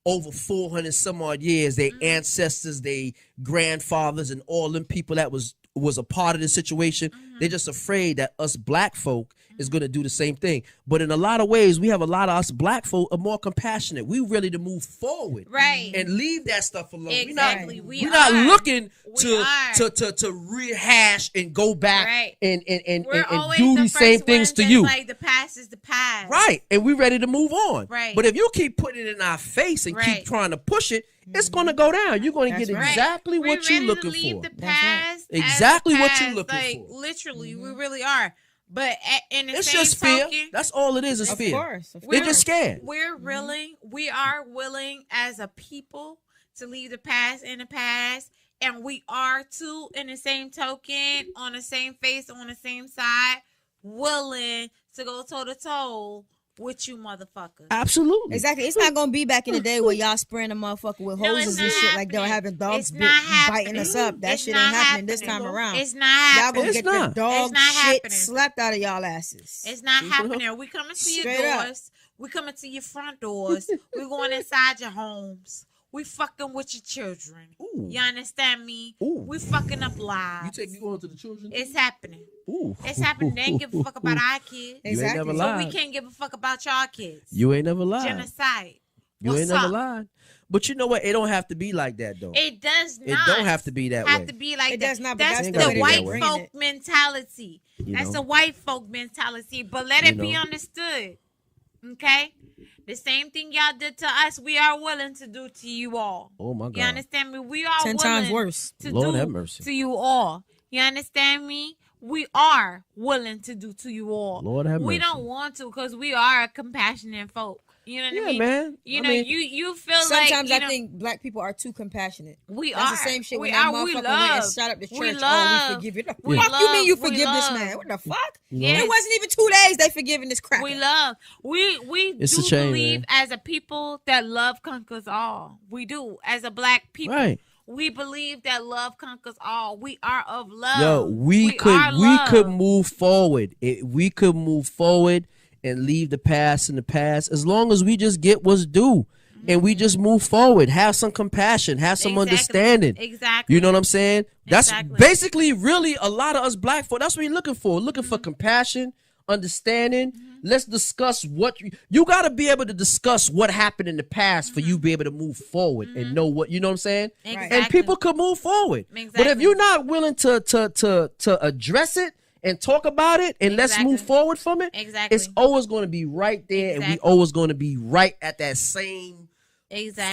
C: over 400 some odd years. Their ancestors, their grandfathers, and all them people that was a part of the situation. They're just afraid that us black folk is going to do the same thing. But in a lot of ways, we have a lot of us black folk are more compassionate. We ready to move forward,
B: right,
C: and leave that stuff alone.
B: Exactly.
C: We're not looking to rehash and go back and do these same things to you.
B: Like the past is the past,
C: right? And we're ready to move on,
B: right?
C: But if you keep putting it in our face and keep trying to push it, it's going to go down. You're going to get exactly what you're looking for. Exactly what you're looking for.
B: Literally, we really are. But in the
C: it's
B: same
C: just fear.
B: token,
C: That's all it is fear.
E: Course.
C: They're just scared.
B: We are willing as a people to leave the past in the past, and we are too, in the same token, on the same face, on the same side, willing to go toe to toe with you motherfuckers.
C: Absolutely.
E: Exactly. It's not gonna be back in the day where y'all spraying a motherfucker with hoses and shit like they were having dogs biting us up. That shit ain't happening this time around.
B: It's not happening.
E: Y'all gonna get the dog shit slapped out of y'all asses.
B: It's not happening. We coming to your doors. We coming to your front doors. We going inside your homes. We fucking with your children.
C: Ooh.
B: You understand me?
C: Ooh.
B: We fucking up lives.
C: You going to the children?
B: It's happening.
C: Ooh.
B: It's happening. They ain't give a fuck about our kids.
E: Exactly.
C: You ain't never
B: So
C: lied.
B: we can't give a fuck about y'all kids.
C: You ain't never lied.
B: Genocide.
C: You
B: What's
C: ain't never
B: up?
C: lied. But you know what? It don't have to be like that, though.
B: It does not.
C: It don't have to be that way.
B: Have to be like
E: It
B: that.
E: does not, but
B: That's
E: that's
B: the
E: the
B: white
E: way.
B: folk mentality. That's the white folk mentality. But let it be understood. Okay? The same thing y'all did to us, we are willing to do to you all.
C: Oh my God.
B: You understand me? We are
E: 10
B: willing
E: times worse.
B: to
C: Lord
B: do
C: have mercy.
B: to you all. You understand me? We are willing to do to you all.
C: Lord have mercy.
B: We don't want to because we are a compassionate folk. You know what I mean?
C: Man.
B: You
C: I
B: know,
C: mean,
B: you feel
E: sometimes
B: like
E: I think black people are too compassionate.
B: we
E: That's
B: are
E: the same shit
B: we
E: when that
B: are. We
E: motherfucker
B: love.
E: went and shot up the church.
B: We
E: We
B: love.
E: forgive you.
B: We
E: Fuck you mean you
B: love. We
E: forgive this
B: love.
E: man? What the fuck?
B: Yes.
E: It wasn't even 2 days they forgiving this crap.
B: We love. We
C: It's
B: do
C: a shame,
B: believe
C: man.
B: as a people that love conquers all. We do as a black people.
C: Right.
B: We believe that love conquers all. We are of love.
C: Yo, we could move forward. We could move forward and leave the past in the past as long as we just get what's due. And we just move forward. Have some compassion. Have some understanding.
B: Exactly.
C: You know what I'm saying? That's
B: Exactly.
C: basically really a lot of us black folk. That's what you're looking for. Looking for compassion, understanding. Let's discuss what you got to be able to discuss what happened in the past for you to be able to move forward and know what, you know what I'm saying?
B: Exactly.
C: And people could move forward.
B: Exactly.
C: But if you're not willing to address it and talk about it and let's move forward from it, it's always going to be right there and we always going to be right at that same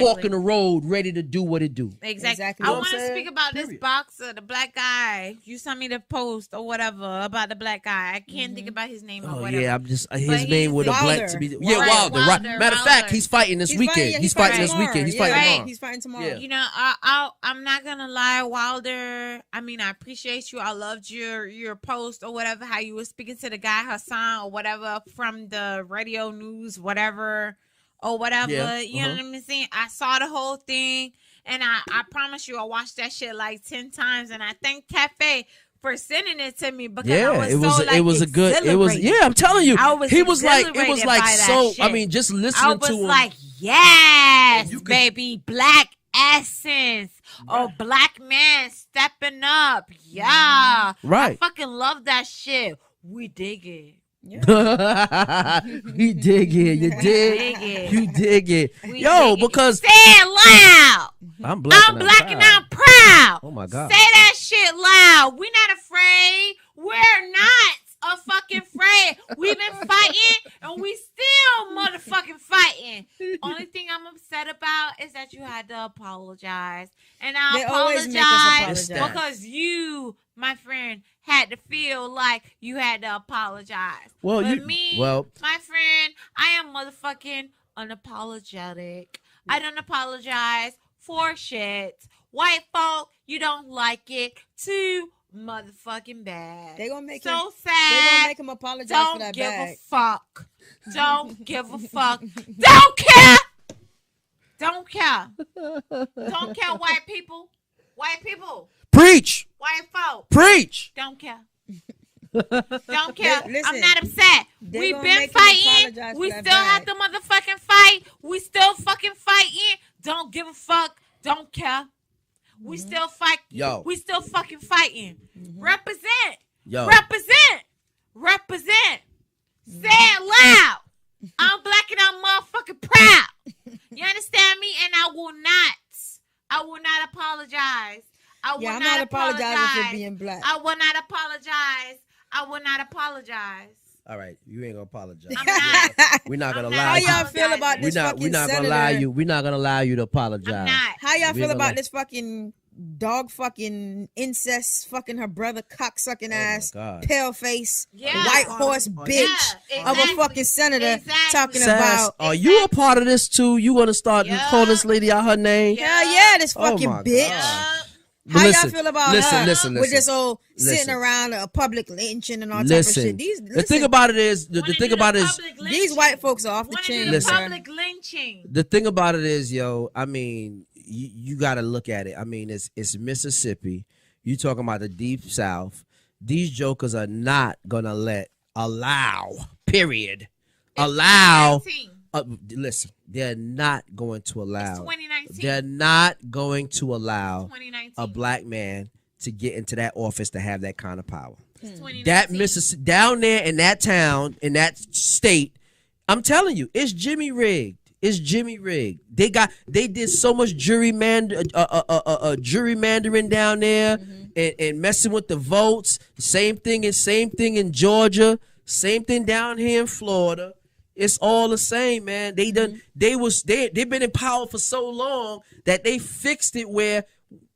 C: fork in the road, ready to do what it do.
B: Exactly. I want to speak about this boxer, the black guy. You sent me the post or whatever about the black guy. I can't think about his name or whatever.
C: Yeah, I'm just his name with a blank to be. Yeah, Wilder. Right. Matter of fact, he's fighting this weekend. He's fighting this weekend. He's fighting tomorrow.
E: He's fighting tomorrow.
C: Yeah.
B: You know, I'm not gonna lie, Wilder. I mean, I appreciate you. I loved your post or whatever. How you were speaking to the guy Hassan or whatever from the radio news, whatever. Or whatever, you know what I'm saying? I saw the whole thing, and I promise you, I watched that shit like 10 times, and I thank Hefe for sending it to me because
C: it was a good. I'm telling you, he was like, it was like so. I mean, just listening to him, I was
B: like, yes, baby, black essence or black man stepping up, yeah,
C: right.
B: I fucking love that shit. We dig it.
C: Yeah. You dig it. You dig. You dig it. Yo, because
B: say it loud.
C: I'm black
B: and I'm proud.
C: Oh my God.
B: Say that shit loud. We're not afraid. We're not fucking afraid. We've been fighting and we still motherfucking fighting. Only thing I'm upset about is that you had to apologize. And I apologize because you, my friend, had to feel like you had to apologize.
C: Well,
B: my friend, I am motherfucking unapologetic. I don't apologize for shit. White folk, you don't like it too motherfucking bad.
E: They gonna make
B: sad.
E: They gonna make him apologize for that bag.
B: Don't give a fuck. Don't give a fuck. Don't care. Don't care. Don't care, white people. White people.
C: Preach.
B: White folk.
C: Preach.
B: Don't care. Don't care.
E: Listen,
B: I'm not upset. We've been fighting. We still have to motherfucking fight. We still fucking fighting. Don't give a fuck. Don't care. We still fight.
C: Yo.
B: We still fucking fighting. Represent.
C: Yo.
B: Represent. Say it loud. I'm black and I'm motherfucking proud. You understand me? And I will not apologize. I will
E: I'm
B: not
E: not apologizing
B: apologize.
E: for being black.
B: I will not apologize. I will not apologize.
C: All right, you ain't gonna apologize.
B: I'm not.
C: We're not gonna
B: I'm
C: lie.
B: not
E: How y'all feel about this fucking
C: We're not
E: senator?
C: gonna lie you. We're not gonna allow you to apologize.
B: I'm not.
E: How y'all feel
C: gonna
E: about
C: lie.
E: this fucking dog fucking incest fucking her brother cock sucking ass
C: God.
E: pale face
B: Yeah.
E: white horse bitch
B: Yeah,
E: of a fucking senator talking
C: Sass,
E: about
C: are you a part of this too? You gonna start calling this lady out her name?
E: hell yeah this
C: Oh
E: fucking
C: my
E: bitch.
C: God.
E: How
C: Listen,
E: y'all feel about
C: listen,
E: her
C: listen,
E: with this old
C: listen.
E: sitting around a public lynching and all type of
C: Listen,
E: shit?
C: the thing about it is, the thing about it is,
E: these white folks are off the chain.
C: Listen.
B: Public lynching.
C: the thing about it is, yo, I mean, you got to look at it. I mean, it's Mississippi. You talking about the deep South. These jokers are not gonna listen, they're not going to allow.
B: It's 2019.
C: They're not going to allow
B: 2019.
C: a black man to get into that office to have that kind of power.
B: It's 2019.
C: That Mississippi down there in that town, in that state, I'm telling you, it's Jimmy rigged. It's Jimmy rigged. They did so much gerrymandering down there and messing with the votes. Same thing in Georgia. Same thing down here in Florida. It's all the same, man. They've been in power for so long that they fixed it where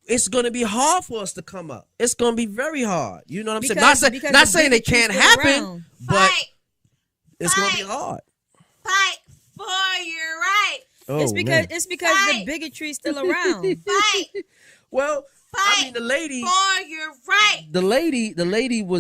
C: it's gonna be hard for us to come up. It's gonna be very hard. You know what I'm saying? Not saying it can't happen, but it's gonna be hard.
B: Fight for your right.
C: Oh,
E: it's because the bigotry's still around.
B: Fight.
C: Well, I mean, the lady
B: for your right.
C: The lady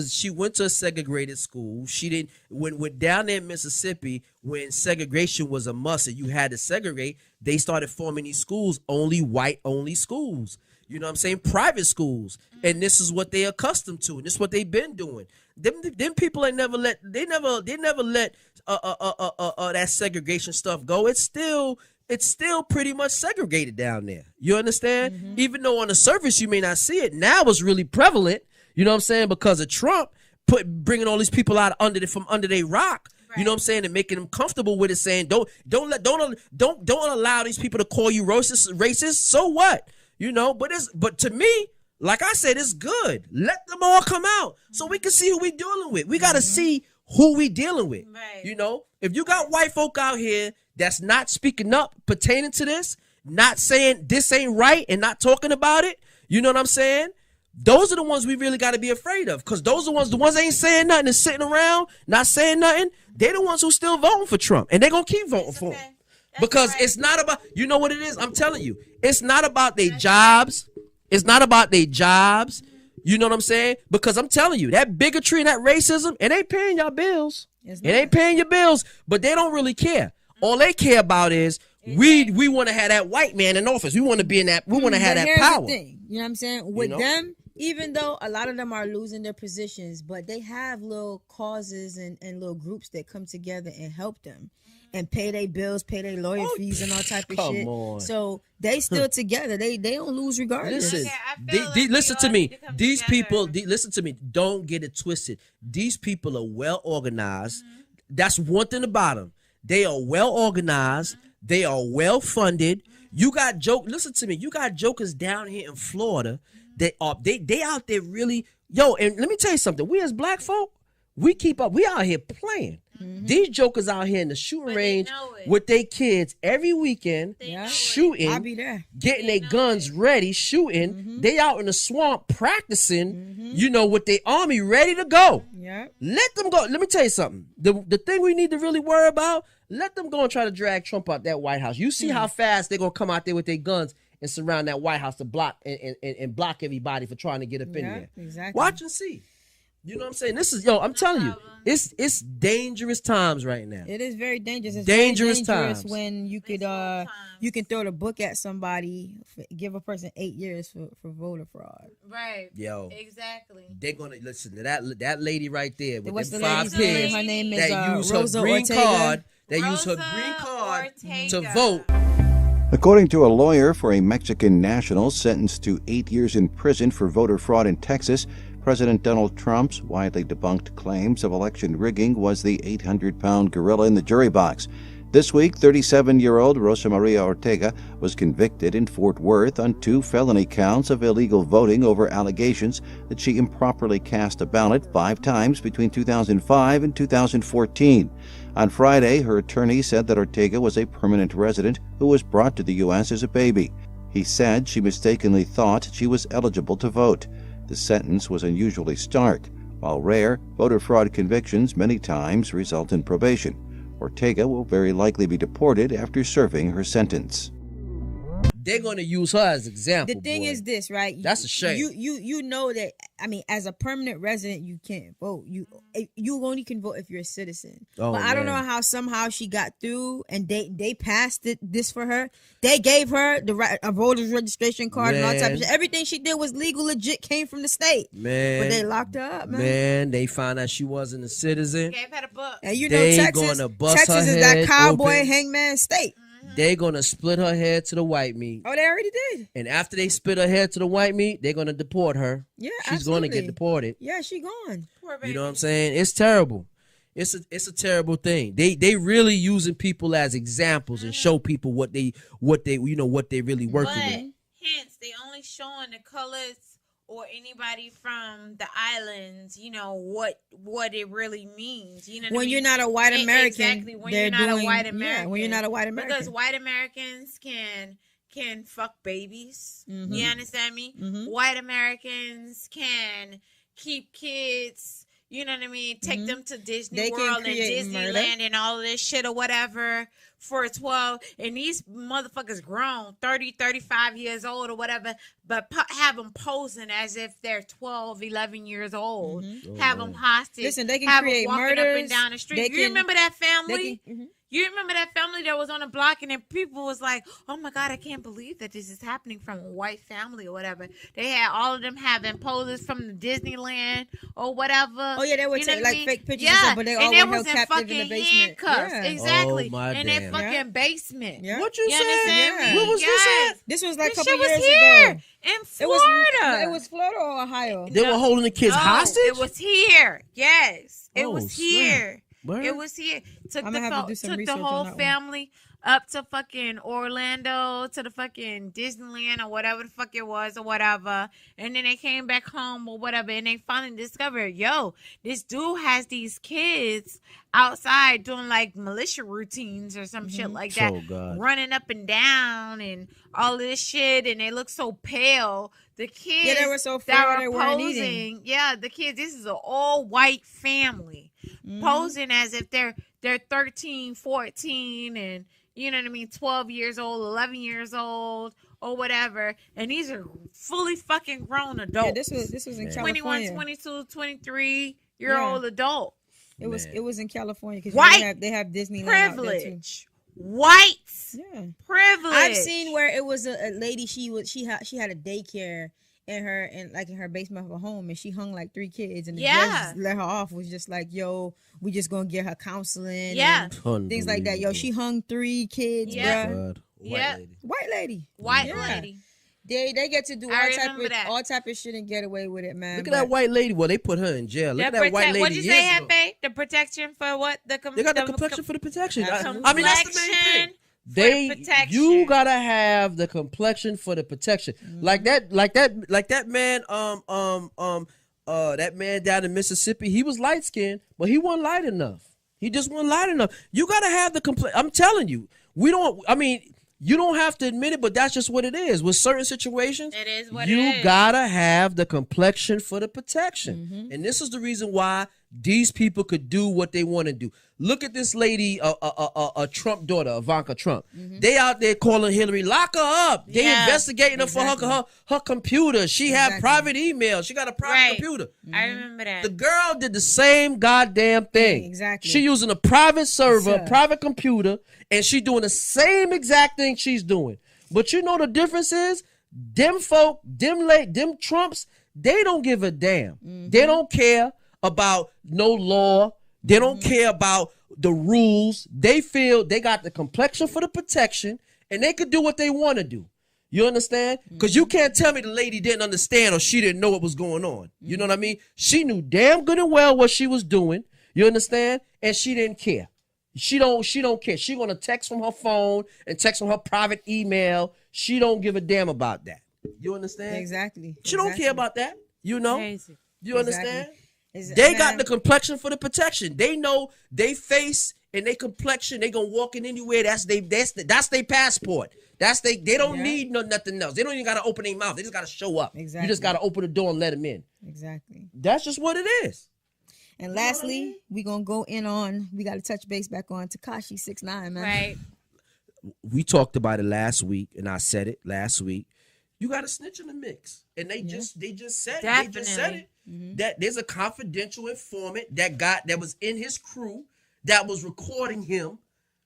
C: she went to a segregated school. She didn't when down there in Mississippi when segregation was a must and you had to segregate. They started forming these schools, only white only schools. you know what I'm saying, private schools. And this is what they're accustomed to. And this is what they've been doing. Them people ain't never let that segregation stuff go. It's still pretty much segregated down there. You understand? Even though on the surface you may not see it, now it's really prevalent. You know what I'm saying? Because of Trump bringing all these people out from under their rock. Right. You know what I'm saying, and making them comfortable with it, saying don't allow these people to call you racist. So what? You know, but to me, like I said, it's good. Let them all come out so we can see who we dealing with. We got to see who we dealing with. Right. You know, if you got white folk out here that's not speaking up pertaining to this, not saying this ain't right and not talking about it, you know what I'm saying? Those are the ones we really got to be afraid of, because those are the ones that ain't saying nothing and sitting around, not saying nothing. They're the ones who still voting for Trump, and they're going to keep voting for him. Because it's not about, you know what it is? I'm telling you, it's not about their jobs. It's not about their jobs. You know what I'm saying? Because I'm telling you, that bigotry and that racism, it ain't paying y'all bills. It ain't paying your bills, but they don't really care. All they care about is we want to have that white man in office. We want to be in that. We want to have that power.
E: The thing, you know what I'm saying? With them, even though a lot of them are losing their positions, but they have little causes and little groups that come together and help them and pay their bills, pay their lawyer fees and all type of shit. On. So they still together. They don't lose regardless.
C: Listen, listen to me. These people, listen to me. Don't get it twisted. These people are well organized. That's one thing about them. They are well organized. They are well funded. You got listen to me. You got jokers down here in Florida. They out there really, and let me tell you something. We as black folk, we keep up. We out here playing. These jokers out here in the shooting range with their kids every weekend, shooting,
E: I'll be there.
C: getting their guns ready, shooting. They out in the swamp practicing, you know, with their army ready to go. Let them go. Let me tell you something. The thing we need to really worry about, let them go and try to drag Trump out that White House. You see how fast they're going to come out there with their guns and surround that White House to block and block everybody for trying to get up in there.
E: Exactly.
C: Watch and see. You know what I'm saying? This is, I'm telling you, it's dangerous times right now.
E: It is very dangerous. It's
C: dangerous
E: very dangerous
C: times
E: when you could you can throw the book at somebody, give a person 8 years for voter fraud.
B: Right.
C: Exactly. They're gonna listen to that lady right there with
E: what's
C: them
E: the
C: 5 kids.
E: Her name is
C: that use
E: Rosa
C: her green
E: Ortega.
C: card. They use her green card to vote.
I: According to a lawyer for a Mexican national sentenced to 8 years in prison for voter fraud in Texas, President Donald Trump's widely debunked claims of election rigging was the 800-pound gorilla in the jury box. This week, 37-year-old Rosa Maria Ortega was convicted in Fort Worth on 2 felony counts of illegal voting over allegations that she improperly cast a ballot 5 times between 2005 and 2014. On Friday, her attorney said that Ortega was a permanent resident who was brought to the U.S. as a baby. He said she mistakenly thought she was eligible to vote. The sentence was unusually stark. While rare, voter fraud convictions many times result in probation. Ortega will very likely be deported after serving her sentence.
C: They're going to use her as an example.
E: The thing is this, right?
C: That's a shame.
E: You know that, I mean, as a permanent resident, you can't vote. You only can vote if you're a citizen. But I don't know how somehow she got through and they passed this for her. They gave her a voter's registration card and all type of shit. Everything she did was legal, legit, came from the state. Man. But they locked her up, man.
C: Man, they found out she wasn't a citizen.
B: Gave her the book.
E: And you know Texas is that cowboy hangman state.
C: They're going to split her head to the white meat.
E: Oh, they already did.
C: And after they split her head to the white meat, they're going to deport her.
E: Yeah,
C: She's going to get deported.
E: Yeah, she gone.
B: Poor baby.
C: You know what I'm saying? It's terrible. It's a terrible thing. They really using people as examples and show people what they really working with.
B: Hence, they only showing the colors or anybody from the islands, you know, what it really means. You know,
E: when you're not a white American,
B: exactly. When you're not a white American,
E: yeah, when you're not a white American,
B: because white Americans can fuck babies.
E: Mm-hmm.
B: You understand me?
E: Mm-hmm.
B: White Americans can keep kids. You know what I mean? Take them to Disney World and Disneyland and all of this shit or whatever. for 12, and these motherfuckers grown 30, 35 years old or whatever, but have them posing as if they're 12, 11 years old. Have them hostage.
E: Listen, they can
B: have
E: create
B: them walking
E: murders.
B: up and down the street. You remember that family?
E: Can,
B: You remember that family that was on the block, and then people was like, "Oh my God, I can't believe that this is happening from a white family or whatever." They had all of them having poses from the Disneyland or whatever.
E: Oh yeah, they were taking like fake pictures, and stuff, but they all were held captive in the basement.
B: Yeah. Exactly.
C: Oh, my
B: in
C: damn.
B: that fucking basement.
E: Yeah.
C: What you said?
B: Understand me?
C: What was this at?
E: This was like a
B: This
E: couple
B: shit was
E: years
B: here
E: ago.
B: in Florida.
E: It was Florida or Ohio.
C: They were holding the kids hostage?
B: It was here. Yes, it
C: Oh,
B: was
C: snap.
B: here.
C: Word?
B: It was here. Took
E: I'm gonna have to do some
B: took the
E: research
B: whole
E: on that one.
B: family up to fucking Orlando, to the fucking Disneyland or whatever the fuck it was or whatever. And then they came back home or whatever, and they finally discovered, yo, this dude has these kids outside doing like militia routines or some shit like that,
C: Oh, God.
B: running up and down and all of this shit, and they look so pale. The kids
E: Yeah, they were so
B: that
E: frail,
B: were
E: they weren't
B: posing,
E: eating.
B: yeah, the kids. This is an all white family posing as if they're 13, 14, and you know what I mean, 12 years old, 11 years old, or whatever. And these are fully fucking grown adults.
E: Yeah, this was in
B: 21,
E: California.
B: 22, 23-year-old adult.
E: It was in California because
B: White
E: they have Disneyland out there too.
B: privilege. White
E: Yeah.
B: privilege.
E: I've seen where it was a lady. She had a daycare in her basement of her home, and she hung like 3 kids, and the judge just let her off. Was just like, yo, we just gonna get her counseling, and things like that. Yo, she hung 3 kids, bruh. White lady. They get to do all type of shit and get away with it, man.
C: Look at that white lady. Well, they put her in jail. Look at that white lady.
B: What'd you say, Hefe? The protection for what?
C: They got the complexion for the protection.
B: I mean, that's the main thing.
C: You gotta have the complexion for the protection. Like that man, that man down in Mississippi, he was light skinned, but he wasn't light enough. He just wasn't light enough. You gotta have the I'm telling you, you don't have to admit it, but that's just what it is. With certain situations,
B: it is what it is.
C: You gotta have the complexion for the protection. And this is the reason why these people could do what they want to do. Look at this lady, a Trump daughter, Ivanka Trump. They out there calling Hillary, lock her up. They investigating her for her computer. She had private email. She got a private computer.
B: I remember that.
C: The girl did the same goddamn thing.
E: Exactly.
C: She using a private server, a private computer, and she doing the same exact thing she's doing. But you know the difference is, them folk, them Trumps, they don't give a damn. They don't care about no law. They don't care about the rules. They feel they got the complexion for the protection, and they could do what they want to do. You understand? Because you can't tell me the lady didn't understand or she didn't know what was going on. You know what I mean? She knew damn good and well what she was doing. You understand? And she didn't care. She don't care. She gonna text from her phone and text from her private email. She don't give a damn about that. You understand?
E: Exactly.
C: She don't care about that. You know?
B: Crazy.
C: You understand? They got the complexion for the protection. They know they face and they complexion. They gonna walk in anywhere. That's their passport. They don't need nothing else. They don't even gotta open their mouth. They just gotta show up.
E: Exactly.
C: You just gotta open the door and let them in.
E: Exactly.
C: That's just what it is.
E: And lastly, we gonna go in on. We gotta touch base back on Tekashi 6ix9ine, man.
B: Right.
C: We talked about it last week, and I said it last week. You got a snitch in the mix, and they just said it. They just said it. That there's a confidential informant that was in his crew that was recording him.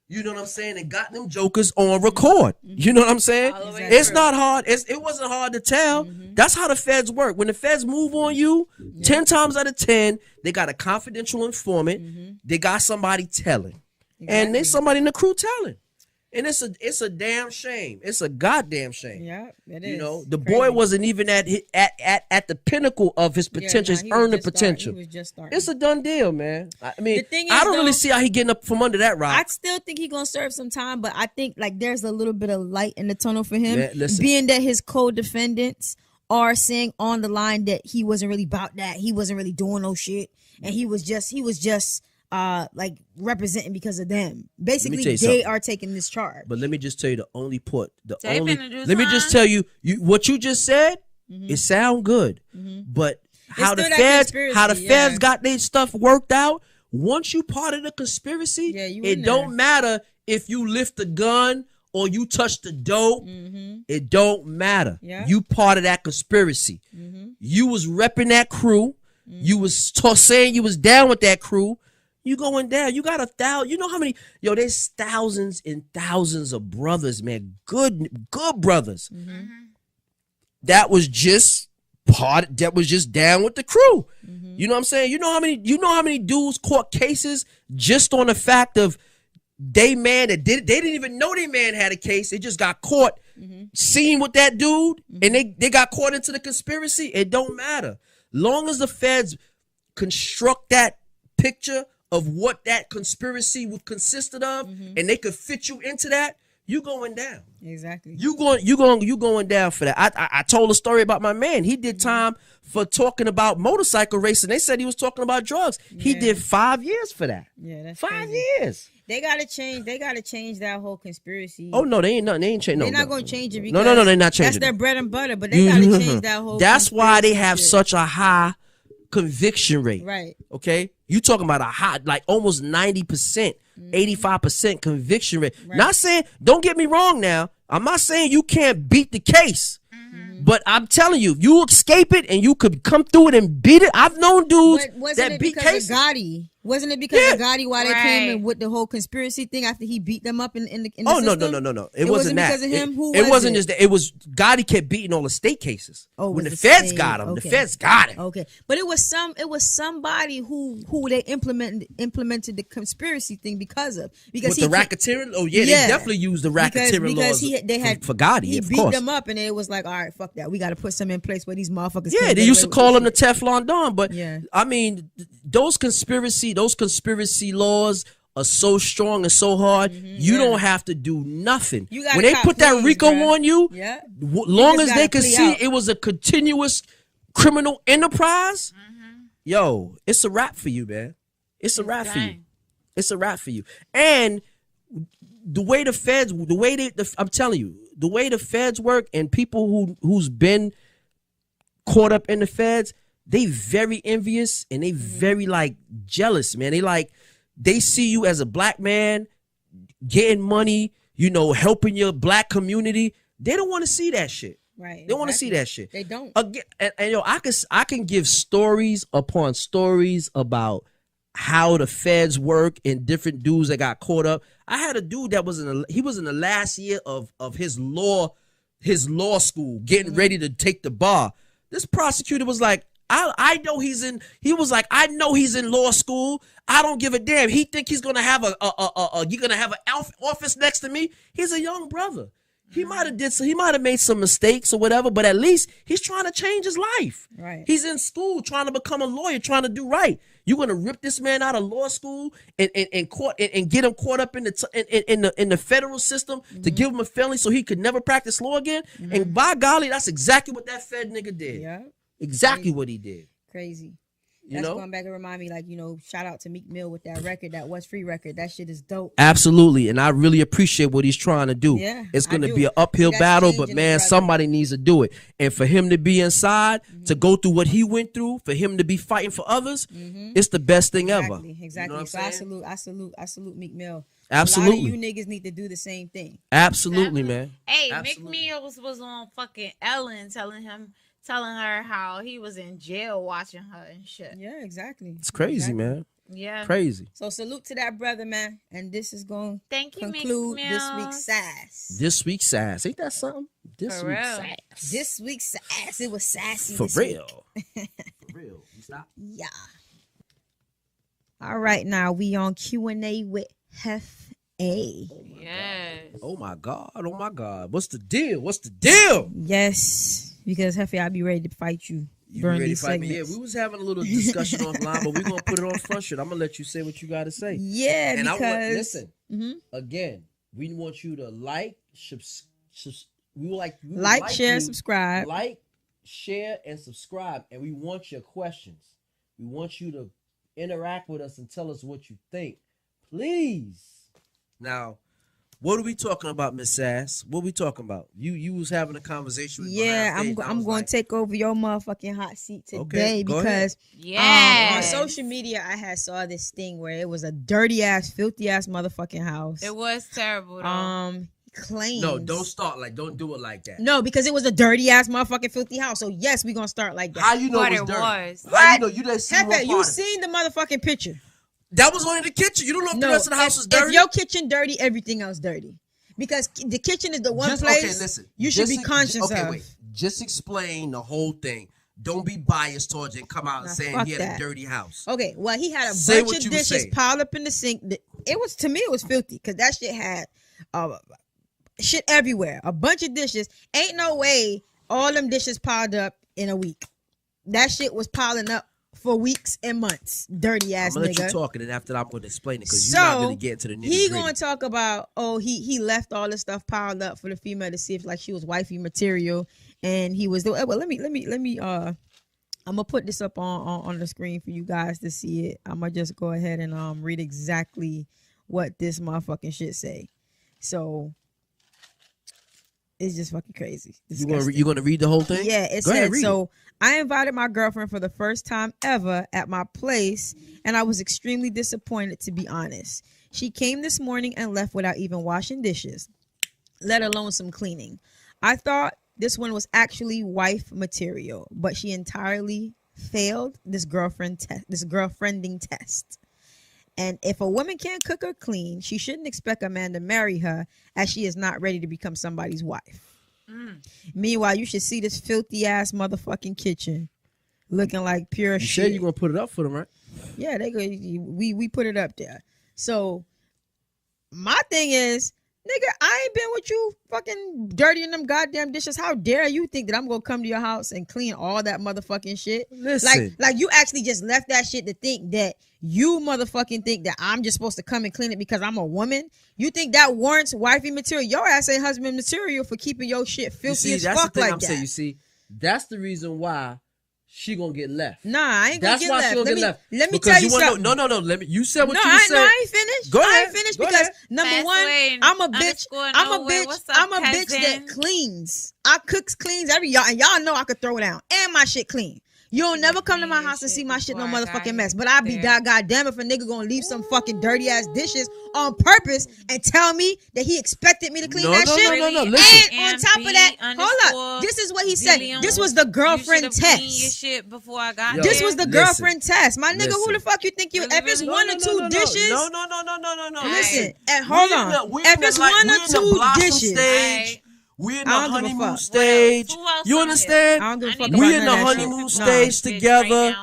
C: You know what I'm saying? And got them jokers on record. You know what I'm saying? It's not hard. It wasn't hard to tell. That's how the feds work. When the feds move on you, 10 times out of 10, they got a confidential informant. They got somebody telling. And there's somebody in the crew telling. And it's a damn shame. It's a goddamn shame.
E: Yeah, it is.
C: You know, the boy wasn't even at the pinnacle of his potential, his earning potential.
E: He was just starting.
C: It's a done deal, man. I mean,
E: The thing is,
C: I don't really
E: though,
C: see how he getting up from under that rock.
E: I still think he's gonna serve some time, but I think like there's a little bit of light in the tunnel for him,
C: listen.
E: being that his co-defendants are saying on the line that he wasn't really about that. He wasn't really doing no shit, and he was just like representing because of them. Basically, they are taking this charge.
C: But let me just tell you
B: Let
C: me just tell you what you just said. It sound good, but how the feds got their stuff worked out. Once you part of the conspiracy, it don't matter if you lift the gun or you touch the dope, it don't matter.
E: Yeah.
C: You part of that conspiracy. You was repping that crew. You was saying you was down with that crew. You going down. You got 1,000. You know how many? Yo, there's thousands and thousands of brothers, man. Good brothers. That was just down with the crew. You know what I'm saying? You know how many dudes caught cases just on the fact of they man that they didn't even know their man had a case. They just got caught seen with that dude, and they got caught into the conspiracy. It don't matter. Long as the feds construct that picture of what that conspiracy would consisted of, and they could fit you into that, you going down.
E: Exactly.
C: You going down for that. I told a story about my man. He did time for talking about motorcycle racing. They said he was talking about drugs. He did 5 years for that.
E: Yeah, that's
C: 5
E: crazy.
C: years.
E: They gotta change that whole conspiracy.
C: Oh no, they ain't nothing. They ain't changing.
E: They're not gonna change it.
C: No, they're not changing.
E: That's their bread and butter. But they gotta change that whole.
C: That's why they have
E: shit.
C: such a high conviction rate.
E: Right.
C: Okay. You talking about a high, like almost 90%, 85% conviction rate.
E: Right.
C: Not saying, don't get me wrong now. I'm not saying you can't beat the case. But I'm telling you, you escape it and you could come through it and beat it. I've known dudes that beat cases.
E: Gotti? Wasn't it because of Gotti why they came in with the whole conspiracy thing after he beat them up in the system?
C: No. It wasn't that.
E: Because of him? Who
C: it wasn't just that. It was Gotti kept beating all the state cases.
E: Oh,
C: when
E: the
C: the feds
E: state.
C: got him.
E: Okay.
C: The feds got him.
E: Okay, but it was somebody who they implemented the conspiracy thing because
C: With the racketeering? Oh yeah, they definitely used the racketeering laws for Gotti.
E: He
C: of
E: beat
C: course.
E: them up, and it was like, all right, fuck that. We got to put some in place where these motherfuckers.
C: Yeah,
E: can't
C: they
E: get
C: used to
E: away with
C: call
E: this
C: him the
E: shit.
C: Teflon Don, but
E: Yeah.
C: I mean, those conspiracy laws are so strong and so hard. You don't have to do nothing.
E: You gotta
C: when they
E: cop
C: put that
E: pleas,
C: RICO
E: bruh.
C: on you,
E: Yeah.
C: long
E: just
C: as they
E: gotta
C: could
E: plea
C: see
E: out.
C: it was a continuous criminal enterprise, yo, it's a wrap for you, man. It's a wrap for you. It's a wrap for you. And the way the feds, I'm telling you, the way the feds work and people who's been caught up in the feds, they very envious and they very like jealous, man. They see you as a black man getting money, helping your black community. They don't want to see that shit.
E: Right.
C: They don't want to see that shit.
E: They don't.
C: Again, and I can give stories upon stories about how the feds work and different dudes that got caught up. I had a dude that was in the last year of his law school, getting ready to take the bar. This prosecutor was like, I know he's in law school. I don't give a damn. He think he's gonna have an office next to me. He's a young brother. He might have made some mistakes or whatever, but at least he's trying to change his life.
E: Right.
C: He's in school trying to become a lawyer, trying to do right. You're gonna rip this man out of law school and get him caught up in the federal system to give him a felony so he could never practice law again. And by golly, that's exactly what that Fed nigga did.
E: Yeah.
C: Exactly what he did.
E: Crazy.
C: You
E: That's
C: know?
E: going back and remind me, shout out to Meek Mill with that record, that Was Free record. That shit is dope.
C: Absolutely, and I really appreciate what he's trying to do.
E: Yeah,
C: it's going
E: I
C: to
E: do.
C: be an uphill
E: That's
C: battle, but
E: changing
C: man,
E: it, brother.
C: somebody needs to do it. And for him to be inside, to go through what he went through, for him to be fighting for others, it's the best thing ever.
E: Exactly.
C: You know
E: So I salute Meek Mill.
C: Absolutely.
E: A lot of you niggas need to do the same thing.
C: Absolutely, man.
B: Hey,
C: Absolutely.
B: Meek Mills was on fucking Ellen telling her how he was in jail watching her and shit.
E: Yeah, exactly.
C: It's crazy, man.
B: Yeah.
C: Crazy.
E: So salute to that brother, man. And this is going to
B: Meek
E: conclude this
B: Mills.
E: week's Sass.
C: This week's Sass. Ain't that something? This
B: For
C: week's
B: real.
C: Sass.
E: This week's Sass. It was sassy
C: For
E: this
C: real.
E: week.
C: For real. You stop.
E: Yeah. All right, now we on Q&A with Hefe.
B: Yes.
C: Oh my God. Oh my God. What's the deal? What's the deal?
E: Yes, because Hefe, I'll be ready to fight you.
C: You
E: during
C: ready
E: these
C: to fight me?
E: segments.
C: Yeah, we was having a little discussion offline, but we're gonna put it on front shit. I'm gonna let you say what you gotta say.
E: Yeah,
C: and
E: because
C: I want listen. Again, we want you to like,
E: share, subscribe.
C: Like, share, and subscribe. And we want your questions. We want you to interact with us and tell us what you think. Please. Now, What are we talking about, Miss Sass? What are we talking about? You was having a conversation with
E: I'm going to take over your motherfucking hot seat today because
B: on
E: social media I had saw this thing where it was a dirty ass, filthy ass motherfucking house.
B: It was terrible though.
E: Claims.
C: No, don't do it like that.
E: No, because it was a dirty ass motherfucking filthy house. So yes, we gonna start like that.
C: How you know
B: But
C: it was dirty?
B: was.
C: How you know you didn't see
E: Hefe, you seen the motherfucking picture.
C: That was only the kitchen. You don't know if the rest of the house is dirty.
E: If your kitchen dirty, everything else dirty. Because the kitchen is the one place you should be conscious of.
C: Wait. Just explain the whole thing. Don't be biased towards it and come out and saying he had a dirty house.
E: Okay, well, he had a bunch of dishes piled up in the sink. It was, to me, it was filthy because that shit had shit everywhere. A bunch of dishes. Ain't no way all them dishes piled up in a week. That shit was piling up for weeks and months. Dirty ass nigga.
C: I'm gonna let you talk, and then after that, I'm gonna explain it because you're not gonna get into the nitty gritty.
E: He gonna talk about he left all this stuff piled up for the female to see if like she was wifey material, and he was. Well, let me. I'm gonna put this up on the screen for you guys to see it. I'm gonna just go ahead and read exactly what this motherfucking shit say. So it's just fucking crazy.
C: You gonna read the whole thing?
E: Yeah, it said so. I invited my girlfriend for the first time ever at my place, and I was extremely disappointed, to be honest. She came this morning and left without even washing dishes, let alone some cleaning. I thought this one was actually wife material, but she entirely failed this girlfriending test. And if a woman can't cook or clean, she shouldn't expect a man to marry her, as she is not ready to become somebody's wife. Meanwhile, you should see this filthy ass motherfucking kitchen, looking like pure shit.
C: You said you're gonna put it up for them, right?
E: Yeah, we put it up there. So my thing is, nigga, I ain't been with you fucking dirtying them goddamn dishes. How dare you think that I'm gonna come to your house and clean all that motherfucking shit?
C: Listen,
E: like you actually just left that shit to think that you motherfucking think that I'm just supposed to come and clean it because I'm a woman. You think that warrants wifey material? Your ass ain't husband material for keeping your shit filthy as fuck like that.
C: You see, that's the reason why she gonna get left.
E: Nah, I ain't gonna get left.
C: That's why she gonna get left.
E: Let me tell you something.
C: No. You said what you said.
E: No, I ain't finished.
C: Go ahead.
E: I ain't finished because number one, I'm a bitch. I'm a bitch that cleans. I cooks, cleans y'all, and y'all know I could throw it down and my shit clean. You'll never come to my house and see my shit no motherfucking mess. But I be goddamn if a nigga gonna leave some fucking dirty ass dishes on purpose and tell me that he expected me to clean that shit.
C: No. Listen.
E: And on top of that, hold up. This is what he said. This was the girlfriend test.
B: Your shit before I got
E: this was the girlfriend test. My nigga, who the fuck you think you? If it's one or two dishes.
C: No.
E: Listen, and hold on. If it's one or two dishes.
C: We're in the honeymoon stage. You understand?
E: I don't give a fuck
C: we in the honeymoon stage together.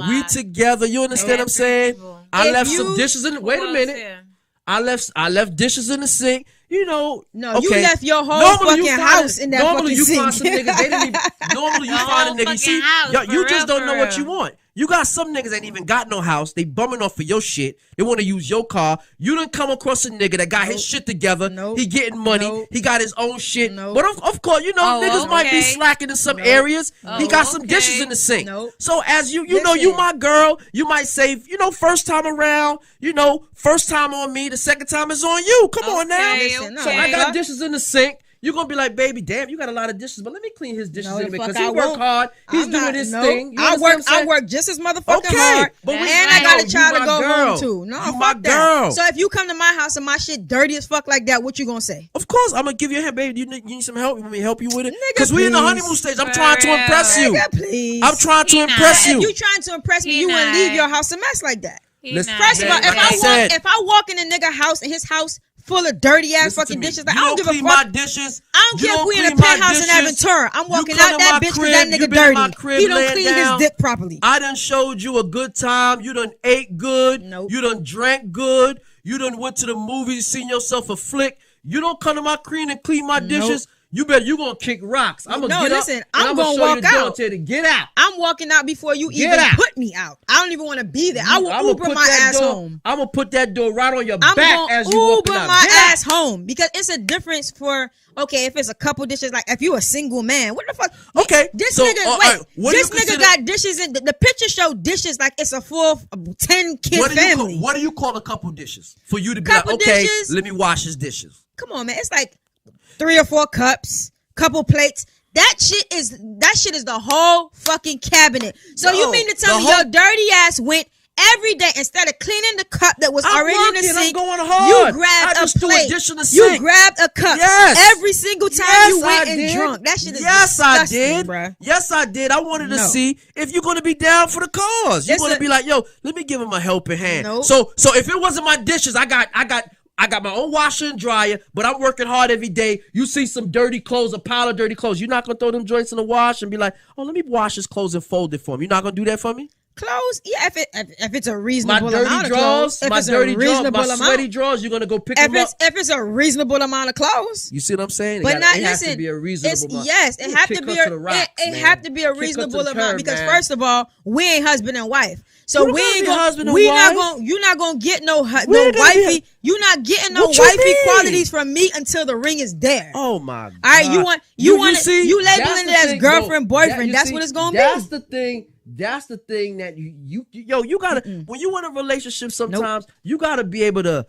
C: We together. You understand what I'm saying? I left some dishes in. Wait a minute. I left dishes in the sink. You know.
E: No, you left your whole fucking house in that fucking sink.
C: Normally you find some niggas. They didn't even. Normally you find a nigga. See, you just don't know what you want. You got some niggas ain't even got no house. They bumming off for your shit. They want to use your car. You done come across a nigga that got his shit together. He getting money. He got his own shit. But of course, you know, niggas might be slacking in some areas. He got some dishes in the sink. So as you know, you my girl. You might say, you know, first time around, you know, first time on me, the second time is on you. Come on now. So I got dishes in the sink. You're going to be like, baby, damn, you got a lot of dishes, but let me clean his dishes in because he work hard. He's doing his thing.
E: I work just as motherfucking hard. But and I got a child to go home to. No,
C: you my girl.
E: So if you come to my house and my shit dirty as fuck like that, what you going to say?
C: Of course, I'm going to give you a hand, baby. You need some help? You want me to help you with it? Because we in the honeymoon stage. I'm trying to impress you.
E: Please.
C: I'm trying to impress you.
E: If you trying to impress me, you wouldn't leave your house a mess like that.
C: Listen,
E: first of all, if I walk in a nigga house and his house full of dirty ass fucking dishes, like, I don't give a fuck.
C: My dishes.
E: I don't care if we in a penthouse in Aventura. I'm walking out that bitch because that nigga dirty. He don't clean his dick properly.
C: I done showed you a good time. You done ate good. You done drank good. You done went to the movies, seen yourself a flick. You don't come to my crib and clean my dishes. You gonna kick rocks. I'm gonna
E: I'm gonna walk out.
C: To get out.
E: I'm walking out before you even put me out. I don't even want to be there. I will Uber my ass home.
C: I'm gonna put that door right on your back as you walk out.
E: Uber my ass home because it's a difference for if it's a couple dishes. Like if you a single man, what the fuck?
C: Okay,
E: this nigga got dishes in the picture. Show dishes like it's a full 10-kid family.
C: What do you call a couple dishes for you to be like, okay, let me wash his dishes?
E: come on, man. It's like 3 or 4 cups, couple plates. That shit is the whole fucking cabinet. So you mean to tell me your dirty ass went every day instead of cleaning the cup that was already in the sink?
C: I'm going hard.
E: You grabbed a plate. You grabbed a cup.
C: Yes.
E: Every single time you went and drunk. That shit is disgusting,
C: I did.
E: Bruh.
C: Yes, I did. I wanted to see if you're going to be down for the cause. You're going to be like, yo, let me give him a helping hand.
E: Nope.
C: So if it wasn't my dishes, I got my own washer and dryer, but I'm working hard every day. You see some dirty clothes, a pile of dirty clothes. You're not going to throw them joints in the wash and be like, oh, let me wash his clothes and fold it for him. You're not going to do that for me?
E: Clothes, yeah, if it's a reasonable
C: my dirty
E: amount of
C: drawers,
E: clothes.
C: my dirty drawers, my sweaty drawers, you're going to go pick them up.
E: If it's a reasonable amount of clothes.
C: You see what I'm saying?
E: But
C: it has to be a reasonable amount.
E: Yes, it have to be a reasonable amount because first of all, we ain't husband and wife. So we ain't you're not gonna get no wifey. You're not getting no wifey qualities from me until the ring is there.
C: Oh my God!
E: All right, you labeling it as girlfriend, boyfriend. That's what it's gonna be.
C: That's the thing. That's the thing that you gotta when you in a relationship. Sometimes you gotta be able to.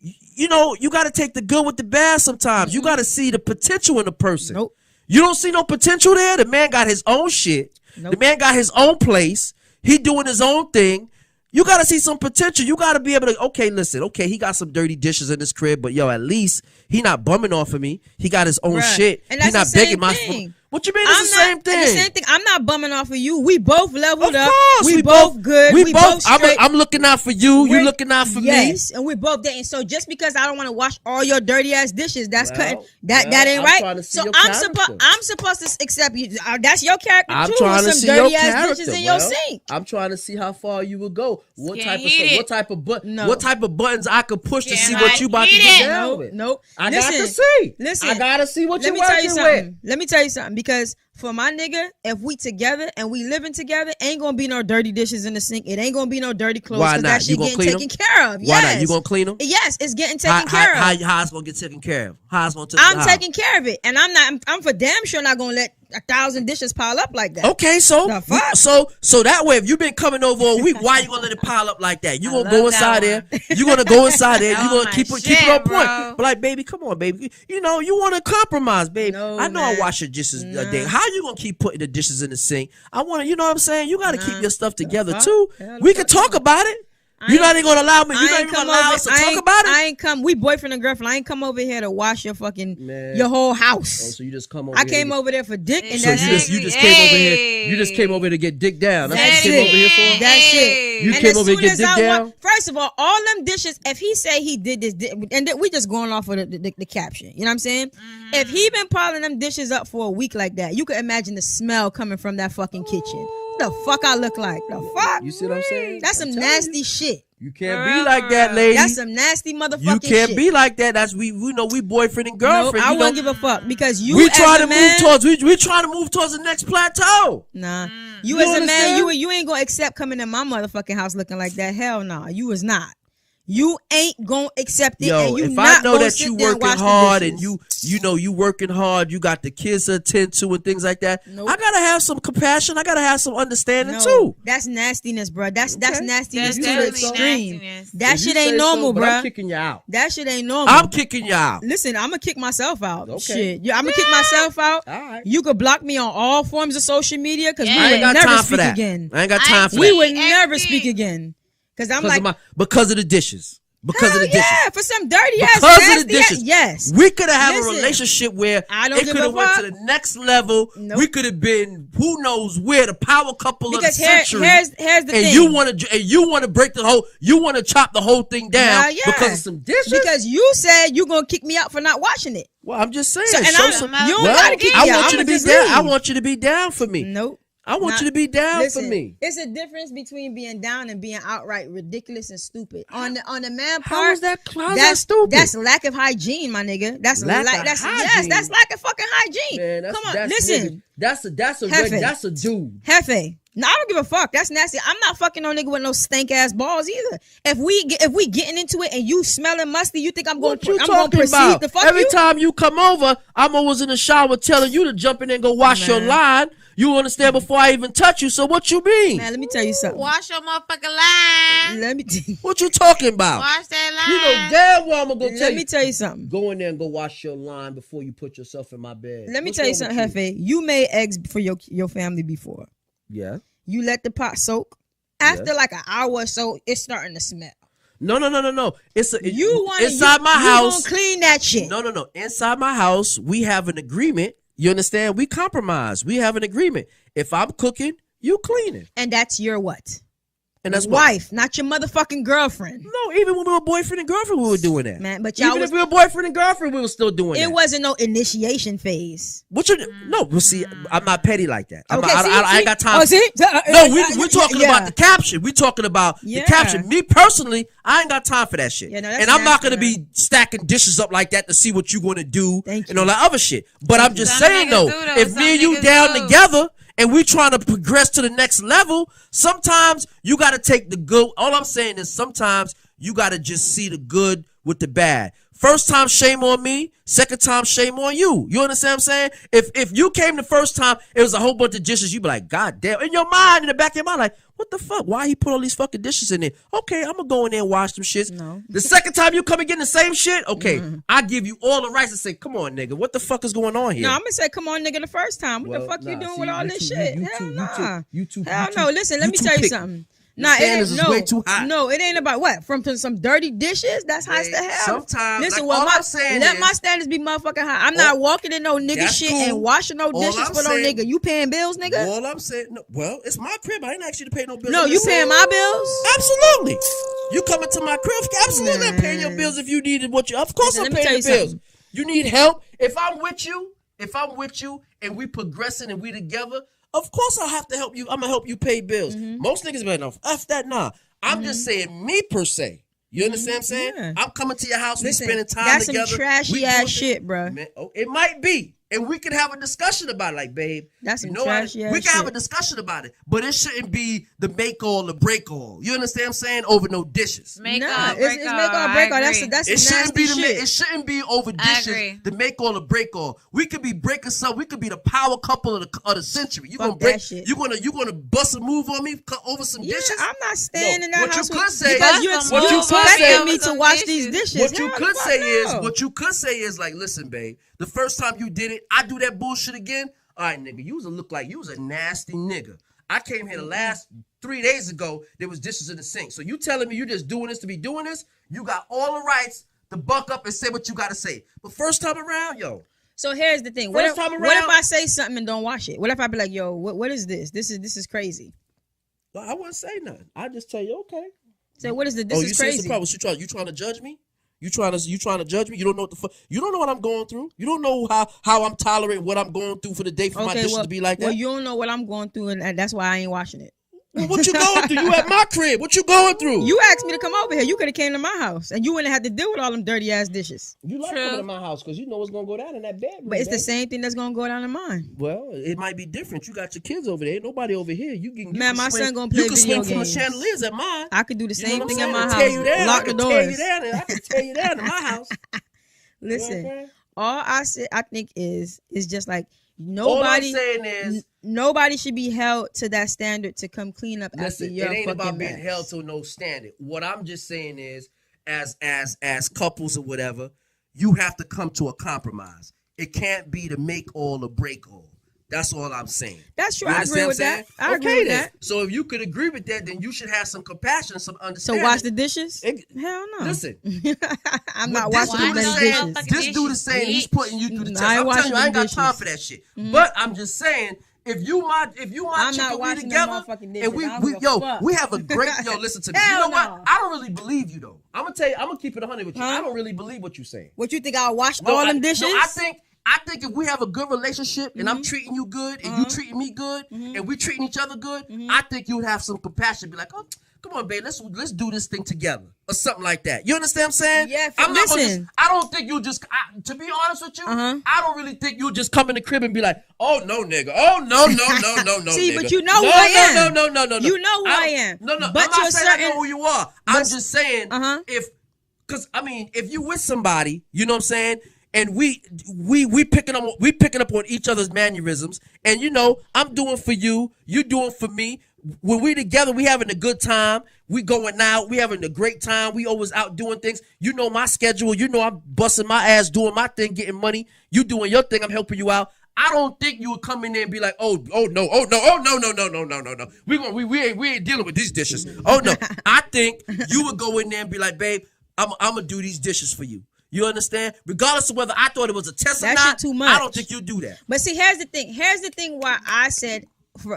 C: You gotta take the good with the bad. Sometimes you gotta see the potential in the person.
E: Nope.
C: You don't see no potential there. The man got his own shit. Nope. The man got his own place. He doing his own thing. You got to see some potential. You got to be able to, okay, listen, okay, he got some dirty dishes in his crib, but yo, at least he not bumming off of me. He got his own shit.
E: And
C: he
E: that's
C: not begging my food. What you mean it's the same thing?
E: The same thing. I'm not bumming off of you. We both leveled up.
C: Of course.
E: We both good. We both straight.
C: I'm looking out for you. You looking out for me.
E: Yes, and we're both dating. So just because I don't want to wash all your dirty ass dishes, that ain't right. So I'm supposed to accept you. That's your character too.
C: Trying to
E: some
C: see
E: dirty
C: your
E: ass
C: character.
E: dishes in your sink.
C: I'm trying to see how far you will go. What type of buttons I could push to see what you about to get down with.
E: Nope.
C: I got to see.
E: Listen.
C: I gotta see what you're working with.
E: Let me tell you something because. For my nigga, if we together and we living together, ain't gonna be no dirty dishes in the sink. It ain't gonna be no dirty clothes.
C: Why not?
E: That shit getting taken care of.
C: Why not? You gonna clean them?
E: Yes, it's getting taken care of.
C: How it's gonna get taken care of? How it's gonna
E: I'm taking care of it, and I'm for damn sure not gonna let 1,000 dishes pile up like that.
C: Okay, so that way, if you've been coming over a week, why you gonna let it pile up like that? You gonna go inside there. You gonna go inside there. You gonna keep it on point. But like, baby, come on, baby. You want to compromise, baby. I know I wash your dishes a day. How you gonna keep putting the dishes in the sink? I want to. You know what I'm saying? You gotta keep your stuff together too. We can talk about it. You're not even gonna allow me. You're not even gonna allow us to talk about it. We boyfriend and girlfriend. I ain't come over here to wash your fucking your whole house. Oh, so you just come over.
E: I came over there for dick, and
C: so
E: that's
C: you just came over here. You just came over here to get dick down. That's what you came over here for.
E: That's it.
C: You came over here to get dick down.
E: First of all them dishes. If he say he did this, and we just going off of the caption. You know what I'm saying? Mm-hmm. If he been piling them dishes up for a week like that, you could imagine the smell coming from that fucking kitchen. What the fuck I look like? The fuck?
C: You see what I'm saying?
E: That's some nasty shit.
C: You can't be like that, lady.
E: That's some nasty motherfucking shit.
C: You can't be like that. That's we know we boyfriend and girlfriend.
E: Nope, I wouldn't give a fuck because you
C: we
E: as
C: try
E: a
C: to
E: man,
C: move towards we trying to move towards the next plateau.
E: Nah. You as a man, you ain't gonna accept coming in my motherfucking house looking like that. Hell no. You is not. You ain't gonna accept it.
C: Yo,
E: and you
C: if
E: not
C: I know
E: gonna
C: that
E: sit
C: you
E: there
C: working hard and you working hard, you got the kids to attend to and things like that. Nope. I gotta have some compassion. I gotta have some understanding too.
E: That's nastiness, bro. That's nastiness to the extreme.
B: Nastiness.
E: That shit ain't normal, bro.
C: I'm kicking you out.
E: That shit ain't normal.
C: I'm kicking you out.
E: Listen, I'm gonna kick myself out.
C: Okay.
E: Shit, I'm gonna kick myself out.
C: All right.
E: You could block me on all forms of social media because we
C: I
E: would
C: ain't got
E: never
C: time for
E: speak
C: that.
E: again.
C: I ain't got time for that.
E: We would never speak again because I'm
C: because of the dishes. Because of the dishes.
E: Yeah, for some dirty ass.
C: Because of the dishes.
E: Yes.
C: We could have a relationship where it could have went to the next level.
E: Nope.
C: We could have been who knows where, the power couple of the century.
E: Here's the thing.
C: And you want to break the whole, you want to chop the whole thing down because of some dishes.
E: Because you said you gonna kick me out for not washing it.
C: Well, I'm just saying.
E: You don't gotta kick me out.
C: I want you to be down. I want you to be down for me.
E: Nope.
C: I want you to be down for me.
E: It's a difference between being down and being outright ridiculous and stupid. On the man part,
C: how is that stupid?
E: That's lack of hygiene, my nigga. That's lack of fucking hygiene.
C: Man,
E: come on, listen.
C: That's a dude.
E: Hefe. No, I don't give a fuck. That's nasty. I'm not fucking no nigga with no stank ass balls either. If we getting into it and you smelling musty, you think I'm going to proceed to fuck
C: Every time you come over, I'm always in the shower telling you to jump in and go wash your line. You understand before I even touch you. So what you mean?
E: Man, let me tell you something.
B: Wash your motherfucking line.
E: Let me tell you.
C: What you talking about?
B: Wash that
C: You know damn well I'm gonna go tell you.
E: Let me tell you something.
C: Go in there and go wash your line before you put yourself in my bed.
E: Let me tell you something, Hefe. You made eggs for your family before.
C: Yeah.
E: You let the pot soak. After like an hour or so, it's starting to smell.
C: No. It's
E: inside
C: my house.
E: You gonna clean that shit.
C: No. Inside my house, we have an agreement. You understand? We compromise. We have an agreement. If I'm cooking, you cleaning.
E: And that's your what?
C: And that's
E: wife, not your motherfucking girlfriend.
C: No, even when we were boyfriend and girlfriend, we were doing that.
E: Man, but
C: even if we were boyfriend and girlfriend, we were still doing that.
E: It wasn't no initiation phase.
C: See, I'm not petty like that.
E: Okay,
C: I ain't got time. We're talking about the caption. We're talking about the caption. Me personally, I ain't got time for that shit. And I'm not gonna be stacking dishes up like that to see what you're gonna do and all that other shit. But I'm just saying though, if me and you down together and we trying to progress to the next level, sometimes you got to take the good. All I'm saying is sometimes you got to just see the good with the bad. First time, shame on me. Second time, shame on you. You understand what I'm saying? If you came the first time, it was a whole bunch of dishes, you be like, God damn. In your mind, in the back of your mind, like, what the fuck? Why he put all these fucking dishes in there? Okay, I'm going to go in there and wash them shits.
E: No.
C: The second time you come and get the same shit, okay, I give you all the rights to say, come on, nigga, what the fuck is going on here?
E: No, I'm going to say, come on, nigga, the first time. What the fuck you doing with all this shit? Hell no. Hell no. Listen, let me tell you something. Nah, it ain't,
C: way too hot.
E: No, it ain't about what? From some dirty dishes? That's hot as the hell.
C: Sometimes,
E: listen,
C: like,
E: let my standards be motherfucking high. I'm not walking in no nigga shit and washing no dishes for no nigga. You paying bills, nigga?
C: All I'm saying, it's my crib. I ain't asked you to pay no bills.
E: No, you paying my bills?
C: Absolutely. You coming to my crib? Absolutely, I'm paying your bills if you needed what you. Of course, I'm paying the bills. You need help. If I'm with you, and we progressing and we together. Of course I have to help you. I'm going to help you pay bills. Most niggas be like, F that, nah. I'm just saying me per se. You understand what I'm saying? Yeah. I'm coming to your house. We spending time together.
E: That's some trashy ass shit, bro.
C: It might be. And we could have a discussion about it. Like, babe,
E: that's some trashy ass shit.
C: We can have a discussion about it. But it shouldn't be the make all or break all. You understand what I'm saying? Over no dishes.
E: It's make all break all. That's
C: it shouldn't be
E: shit.
C: It shouldn't be over dishes. The make all or break all. We could be breaking something. We could be the power couple of the century. You gonna break shit. You gonna bust a move on me over some dishes?
E: I'm not staying in that house.
C: What you could say
E: because you're expecting me to wash these dishes.
C: What you could say is like, listen, babe. The first time you did it, I do that bullshit again. All right, nigga, you look like you was a nasty nigga. I came here the last 3 days ago. There was dishes in the sink. So you telling me you just doing this to be doing this? You got all the rights to buck up and say what you got to say. But first time around, yo.
E: So here's the thing. What if I say something and don't wash it? What if I be like, yo, what is this? This is crazy.
C: Well, I wouldn't say nothing. I just tell you, okay.
E: So what is this? This is crazy.
C: You trying to judge me? You trying to judge me? You don't know what the fuck. You don't know what I'm going through. You don't know how I'm tolerating what I'm going through for the day for my dishes to be like that.
E: Well, you don't know what I'm going through, and that's why I ain't washing it.
C: Well, what you going through? You at my crib. What you going through?
E: You asked me to come over here. You could have came to my house, and you wouldn't have had to deal with all them dirty ass dishes.
C: You like coming to my house because you know what's gonna go down in that bedroom.
E: But it's the same thing that's gonna go down in mine.
C: Well, it might be different. You got your kids over there. Ain't nobody over here.
E: My son gonna play video games. You can swing
C: from the chandeliers at mine.
E: I could do the same thing at my house. Lock the doors.
C: I can tear you down in my house.
E: Listen, all I think is just like nobody.
C: All I'm saying is
E: nobody should be held to that standard to come clean up after your fucking mess. It ain't about being
C: held to no standard. What I'm just saying is, as couples or whatever, you have to come to a compromise. It can't be to make all or break all. That's all I'm saying.
E: That's true. I agree with that. I agree with that.
C: So if you could agree with that, then you should have some compassion, some understanding.
E: So wash the dishes? Hell no.
C: Listen.
E: I'm not washing the dishes.
C: This dude is saying he's putting you through the test. I'm telling you, I ain't got time for that shit. But I'm just saying, if you my chick, we together, and we have a great, listen to me. You know what? I don't really believe you though. I'm gonna tell you, I'm gonna keep it 100 with you. I don't really believe what you're saying.
E: What you think? I'll wash all them dishes?
C: No, I think if we have a good relationship and I'm treating you good and you treating me good and we treating each other good, I think you would have some compassion. Be like, oh, come on, babe, let's do this thing together or something like that. You understand what I'm saying?
E: Yeah.
C: I don't think you just. To be honest with you, I don't really think you just come in the crib and be like, oh no, nigga, oh no.
E: See,
C: nigga.
E: But you know who I am.
C: No.
E: You know who I am.
C: No.
E: But
C: I'm not saying I know who you are. I'm just saying if you with somebody, you know what I'm saying. And we picking up on each other's mannerisms, and I'm doing for you, you doing for me. when we together, we having a good time. We going out. We having a great time. We always out doing things. You know my schedule. You know I'm busting my ass doing my thing, getting money. You doing your thing. I'm helping you out. I don't think you would come in there and be like, no. We ain't dealing with these dishes. Oh no. I think you would go in there and be like, babe, I'm gonna do these dishes for you. You understand? Regardless of whether I thought it was a test or not,
E: too much.
C: I don't think you do that.
E: But see, here's the thing why I said,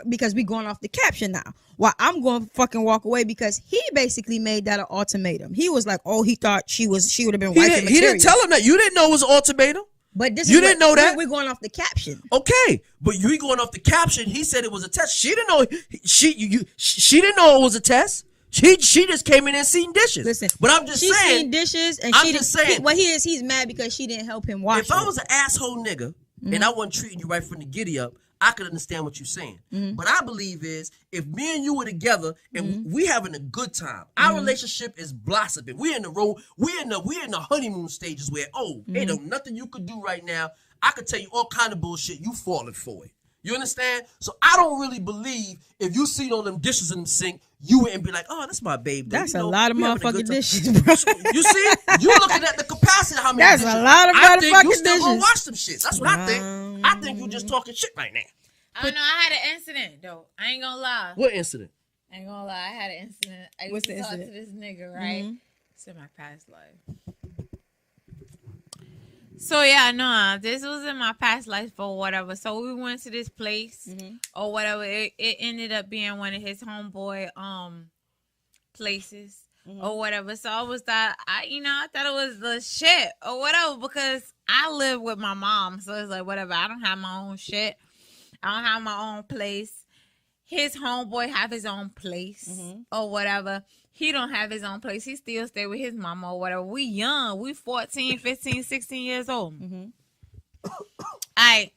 E: because we going off the caption now. Why I'm going to fucking walk away, because he basically made that an ultimatum. He was like, oh, he thought she would have been wifey material.
C: He didn't tell him that. You didn't know it was an ultimatum.
E: But
C: you didn't know that.
E: We're going off the caption.
C: Okay, but you going off the caption. He said it was a test. She didn't know. She didn't know it was a test. She just came in and seen dishes.
E: Listen,
C: but I'm just saying.
E: She seen dishes, and
C: I'm just saying.
E: He's mad because she didn't help him wash.
C: If I was an asshole nigga and I wasn't treating you right from the giddy up, I could understand what you're saying. But I believe is, if me and you were together and we having a good time, our relationship is blossoming. We're in the honeymoon stages where ain't no nothing you could do right now. I could tell you all kind of bullshit. You falling for it. You understand? So I don't really believe if you seen all them dishes in the sink, you wouldn't be like, oh, that's my babe.
E: That's a lot of motherfucking dishes, bro.
C: You see? You looking at the capacity of how many
E: that's
C: dishes.
E: That's a lot of motherfucking dishes.
C: I think you still gonna wash some shit. That's what I think. I think you just talking shit right now.
B: I don't know. I had an incident, though. I ain't gonna lie.
C: What incident?
B: I ain't gonna lie. I had an incident. I used to talk to this nigga, right? It's in my past life. So, yeah, no, this was in my past life or whatever. So, we went to this place or whatever. It ended up being one of his homeboy places or whatever. So, I was that, I thought it was the shit or whatever, because I live with my mom. So, it's like, whatever. I don't have my own shit. I don't have my own place. His homeboy have his own place or whatever. He don't have his own place. He still stay with his mama or whatever. We young. We 14, 15, 16 years old. All right.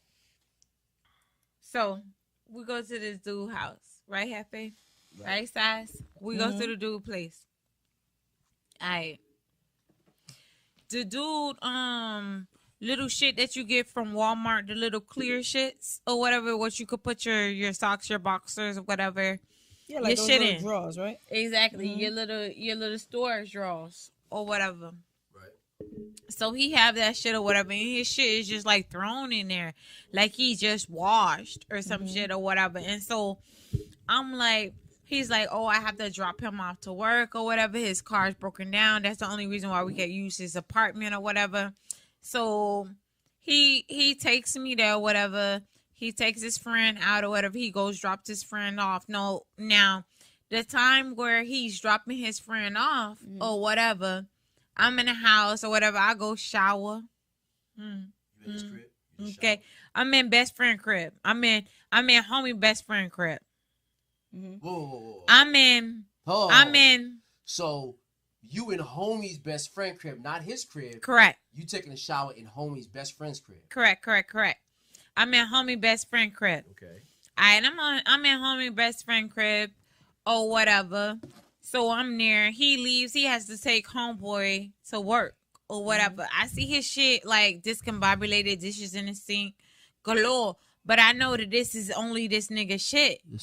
B: So, we go to this dude house. Right, Hefe? Right, Sass? We go to the dude place. All right. The dude, little shit that you get from Walmart, the little clear shits or whatever, what you could put your socks, your boxers, or whatever.
E: Yeah, like
B: your
E: those
B: shit
E: little
B: in.
E: drawers, right?
B: Exactly. Your little storage drawers or whatever.
C: Right.
B: So he have that shit or whatever, and his shit is just like thrown in there, like he just washed or some shit or whatever. And so I'm like, he's like, oh, I have to drop him off to work or whatever. His car's broken down. That's the only reason why we can use his apartment or whatever. So he takes me there or whatever. He takes his friend out or whatever. He goes, drops his friend off. No, now, the time where he's dropping his friend off or whatever, I'm in the house or whatever. I go shower.
C: You in his crib?
B: Okay. I'm in best friend crib. I'm in homie best friend crib.
C: Whoa.
B: I'm in.
C: So you in homie's best friend crib, not his crib.
B: Correct.
C: You taking a shower in homie's best friend's crib.
B: Correct. I'm in homie best friend crib.
C: Okay.
B: Alright, I'm in homie best friend crib or whatever. So I'm there. He leaves. He has to take homeboy to work or whatever. I see his shit like discombobulated dishes in the sink galore. But I know that this is only this nigga shit. You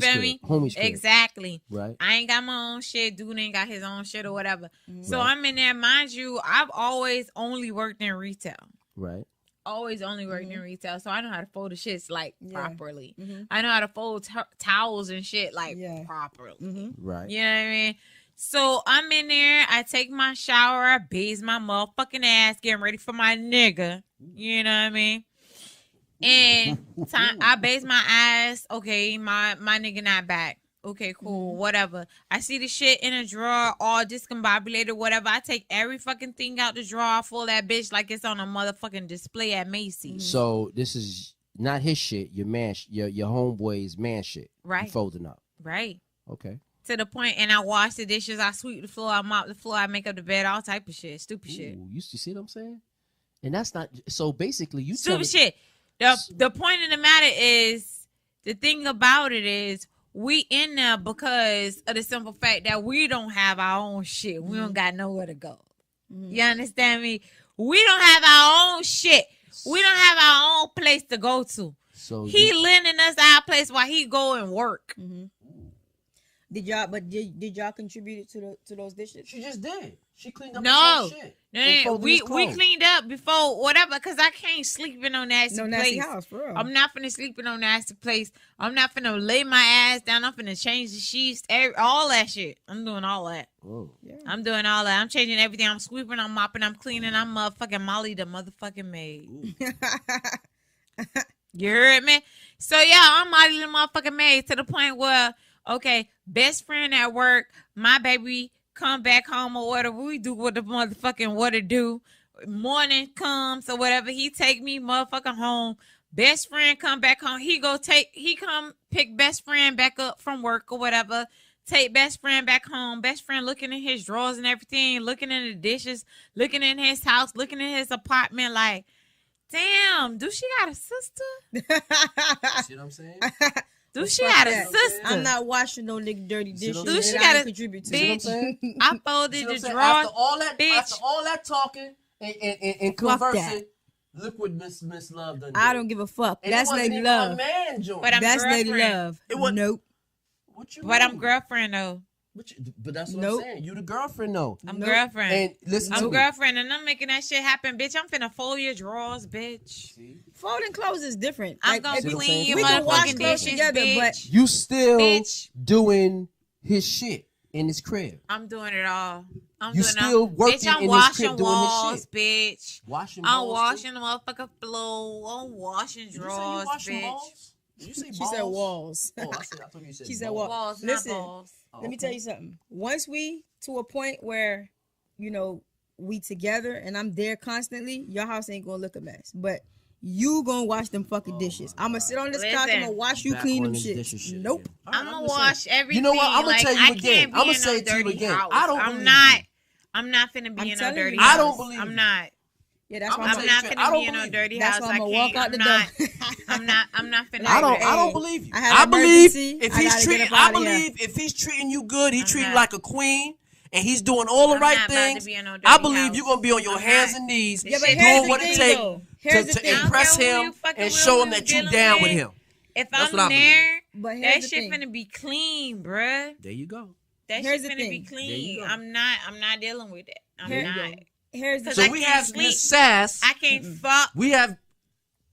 B: feel me?
C: Homie's crib.
B: Exactly.
C: Right.
B: I ain't got my own shit. Dude ain't got his own shit or whatever. So I'm in there. Mind you, I've always only worked in retail.
C: Right.
B: Always only worked in retail. So I know how to fold the shits like properly. I know how to fold towels and shit like properly.
C: Right.
B: You know what I mean? So I'm in there. I take my shower. I bathe my motherfucking ass. Getting ready for my nigga. You know what I mean? And I bathe my ass. Okay, my nigga not back. Okay, cool, whatever. I see the shit in a drawer, all discombobulated, whatever. I take every fucking thing out the drawer, I fold that bitch like it's on a motherfucking display at Macy's.
C: So this is not his shit, your man, your homeboy's man shit.
B: Right.
C: You folding up.
B: Right.
C: Okay.
B: To the point, and I wash the dishes, I sweep the floor, I mop the floor, I make up the bed, all type of shit, stupid shit.
C: You see what I'm saying? And that's not, so basically you
B: stupid shit. The point of the matter is, the thing about it is, we in there because of the simple fact that we don't have our own shit. We don't got nowhere to go. You understand me? We don't have our own shit. We don't have our own place to go to. So he lending us our place while he go and work.
E: Did y'all? But did y'all contribute to those dishes?
C: She just did. She cleaned up
B: No,
C: her shit.
B: no, we cleaned up before whatever, cause I can't sleep in no nasty place.
E: Nasty house, for real.
B: I'm not finna sleep in no nasty place. I'm not finna lay my ass down. I'm finna change the sheets, all that shit. I'm doing all that.
C: Oh.
E: Yeah.
B: I'm doing all that. I'm changing everything. I'm sweeping. I'm mopping. I'm cleaning. I'm motherfucking Molly the motherfucking maid. You heard me? So yeah, I'm Molly the motherfucking maid to the point where, okay, best friend at work, my baby come back home or whatever, we do what the motherfucking what it do. Morning comes or whatever, he take me motherfucking home. Best friend come back home. He come pick best friend back up from work or whatever. Take best friend back home. Best friend looking in his drawers and everything, looking in the dishes, looking in his house, looking in his apartment like, damn, do she got a sister?
C: See what I'm saying?
B: Do she got a sister?
E: I'm not washing no nigga dirty dishes.
B: Do she
E: got
B: to
E: contribute to?
B: Bitch, I folded the drawers.
C: After all that talking and conversing, look what Miss Love done.
E: I don't give a fuck.
C: And
E: that's Lady Love.
B: But
E: that's Lady Love.
C: Nope.
B: But I'm girlfriend though.
C: But that's what I'm saying. You the girlfriend though.
B: I'm girlfriend.
C: And listen,
B: I'm girlfriend, and I'm making that shit happen, bitch. I'm finna fold your drawers, bitch.
E: Folding clothes is different.
B: I'm gonna clean your
E: we can wash
B: motherfucking
E: clothes
B: dishes,
E: together,
B: bitch.
E: but
C: you still
B: Bitch.
C: doing his shit in his crib.
B: I'm doing it all. I'm
C: You
B: doing
C: still
B: all.
C: working
B: Bitch, I'm
C: in his
B: washing
C: crib doing his
B: walls,
C: shit.
B: bitch.
C: Washing
B: I'm
C: balls,
B: washing the motherfucking floor. I'm washing
C: Did you say you
B: drawers,
C: washing
B: bitch.
C: balls? Did you say
E: she
C: balls?
E: said walls.
C: Oh, I thought you said
E: She said
C: balls.
B: Walls,
E: Listen,
B: not balls.
E: let me tell you something. Once we to a point where, we together and I'm there constantly, your house ain't gonna look a mess. But you gonna wash them fucking dishes. I'm gonna sit on this couch. I'm gonna watch you clean them shit. Nope.
B: I'm gonna wash everything.
C: You know what? I'm gonna
B: like,
C: tell you
B: I
C: again.
B: can't be
C: I'm gonna
B: in
C: say
B: no
C: it to you
B: dirty
C: again.
B: house.
C: I don't
B: I'm
C: believe
B: not.
C: you.
B: I'm not finna be in no
E: telling
B: dirty
E: you.
B: house.
C: I don't believe
B: I'm
C: you.
B: not.
E: Yeah, that's why
B: I'm not finna be in no dirty
E: That's
B: house.
E: why I'm gonna
B: I
E: walk
B: can't.
E: out the
B: door.
E: door.
B: I'm not finna.
C: I
B: do
C: don't
B: that.
C: believe you.
E: I had
C: I
E: an
C: believe
E: emergency.
C: if
E: I
C: he's
E: gotta
C: treating,
E: get up
C: I
E: out of here.
C: believe if he's treating you good, he treating you
B: not.
C: like a queen, and he's doing all the
B: I'm
C: right
B: not about to
C: things.
B: be in no dirty
C: I believe
B: house.
C: you're gonna be on your
B: I'm
C: hands
B: not.
C: and knees,
B: Yeah, but
C: doing
B: here's the
C: what it
B: thing,
C: takes
E: though. Here's the
C: to
E: thing.
C: impress
B: I don't care who
C: him
B: you fucking
C: and
B: with,
C: show
B: who
C: him
B: you
C: that you
B: dealing
C: down with
B: with.
C: him.
B: If
C: That's
B: I'm
C: what I believe.
B: there,
E: But here's
B: that
E: the
B: shit
E: thing.
B: finna be clean, bruh.
C: There you go.
B: That
E: Here's
B: shit
E: the
B: finna be
E: thing.
C: There you
B: clean.
C: go.
B: I'm not dealing with that. I'm
E: Here-
B: not.
E: Here's the
B: Cause
C: So
B: I
C: we
B: can't
C: have
B: sleep.
C: Miss Sass.
B: I can't fuck.
C: We have.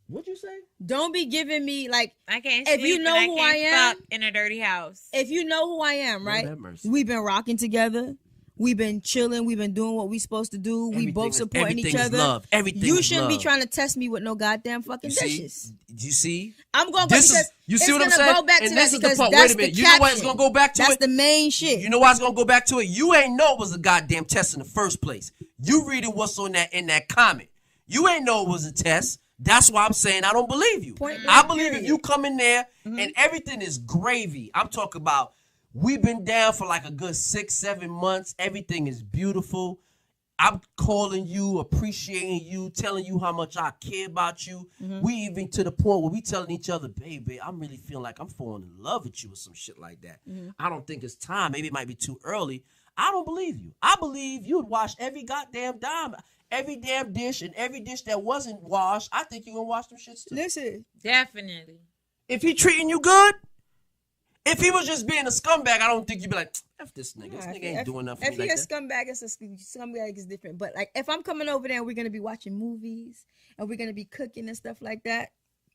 C: What'd you say?
E: Don't be giving me like
B: I can't
E: if
B: sleep.
E: you know
B: and
E: who
B: I can't
E: I am-
B: fuck in a dirty house.
E: if you know who I am, right?
C: have mercy.
E: We've been rocking together. We've been chilling. We've been doing what we supposed to do. We
C: Everything
E: both
C: is-
E: supporting each
C: everything is
E: other.
C: love. Everything
E: you
C: is
E: shouldn't be
C: love.
E: trying to test me with no goddamn fucking
C: You see?
E: dishes.
C: You see?
E: I'm gonna go
C: This
E: because
C: is, you see
E: it's
C: what I'm
E: gonna
C: saying?
E: go back
C: And
E: to
C: this
E: that
C: is the
E: because
C: part.
E: that's
C: Wait a minute.
E: the
C: You know why it's
E: caption.
C: gonna go back to
E: That's
C: it?
E: the main shit.
C: You know why it's gonna go back to it? You ain't know it was a goddamn test in the first place. You reading what's on that in that comment. You ain't know it was a test. That's why I'm saying I don't believe you.
E: Point
C: I
E: blank,
C: believe if
E: period.
C: you come in there and everything is gravy. I'm talking about we've been down for like a good 6-7 months. Everything is beautiful. I'm calling you, appreciating you, telling you how much I care about you. We even to the point where we telling each other, baby, I'm really feeling like I'm falling in love with you or some shit like that. I don't think it's time. Maybe it might be too early. I don't believe you. I believe you would wash every goddamn dime, every damn dish, and every dish that wasn't washed. I think you're going to wash them shits too.
E: Listen,
B: Definitely.
C: If he treating you good, if he was just being a scumbag, I don't think you'd be like, F this nigga. This nigga ain't doing nothing for
E: If
C: me
E: you're
C: like
E: a
C: that.
E: scumbag, it's a scumbag is different. But like, if I'm coming over there and we're gonna be watching movies and we're gonna be cooking and stuff like that,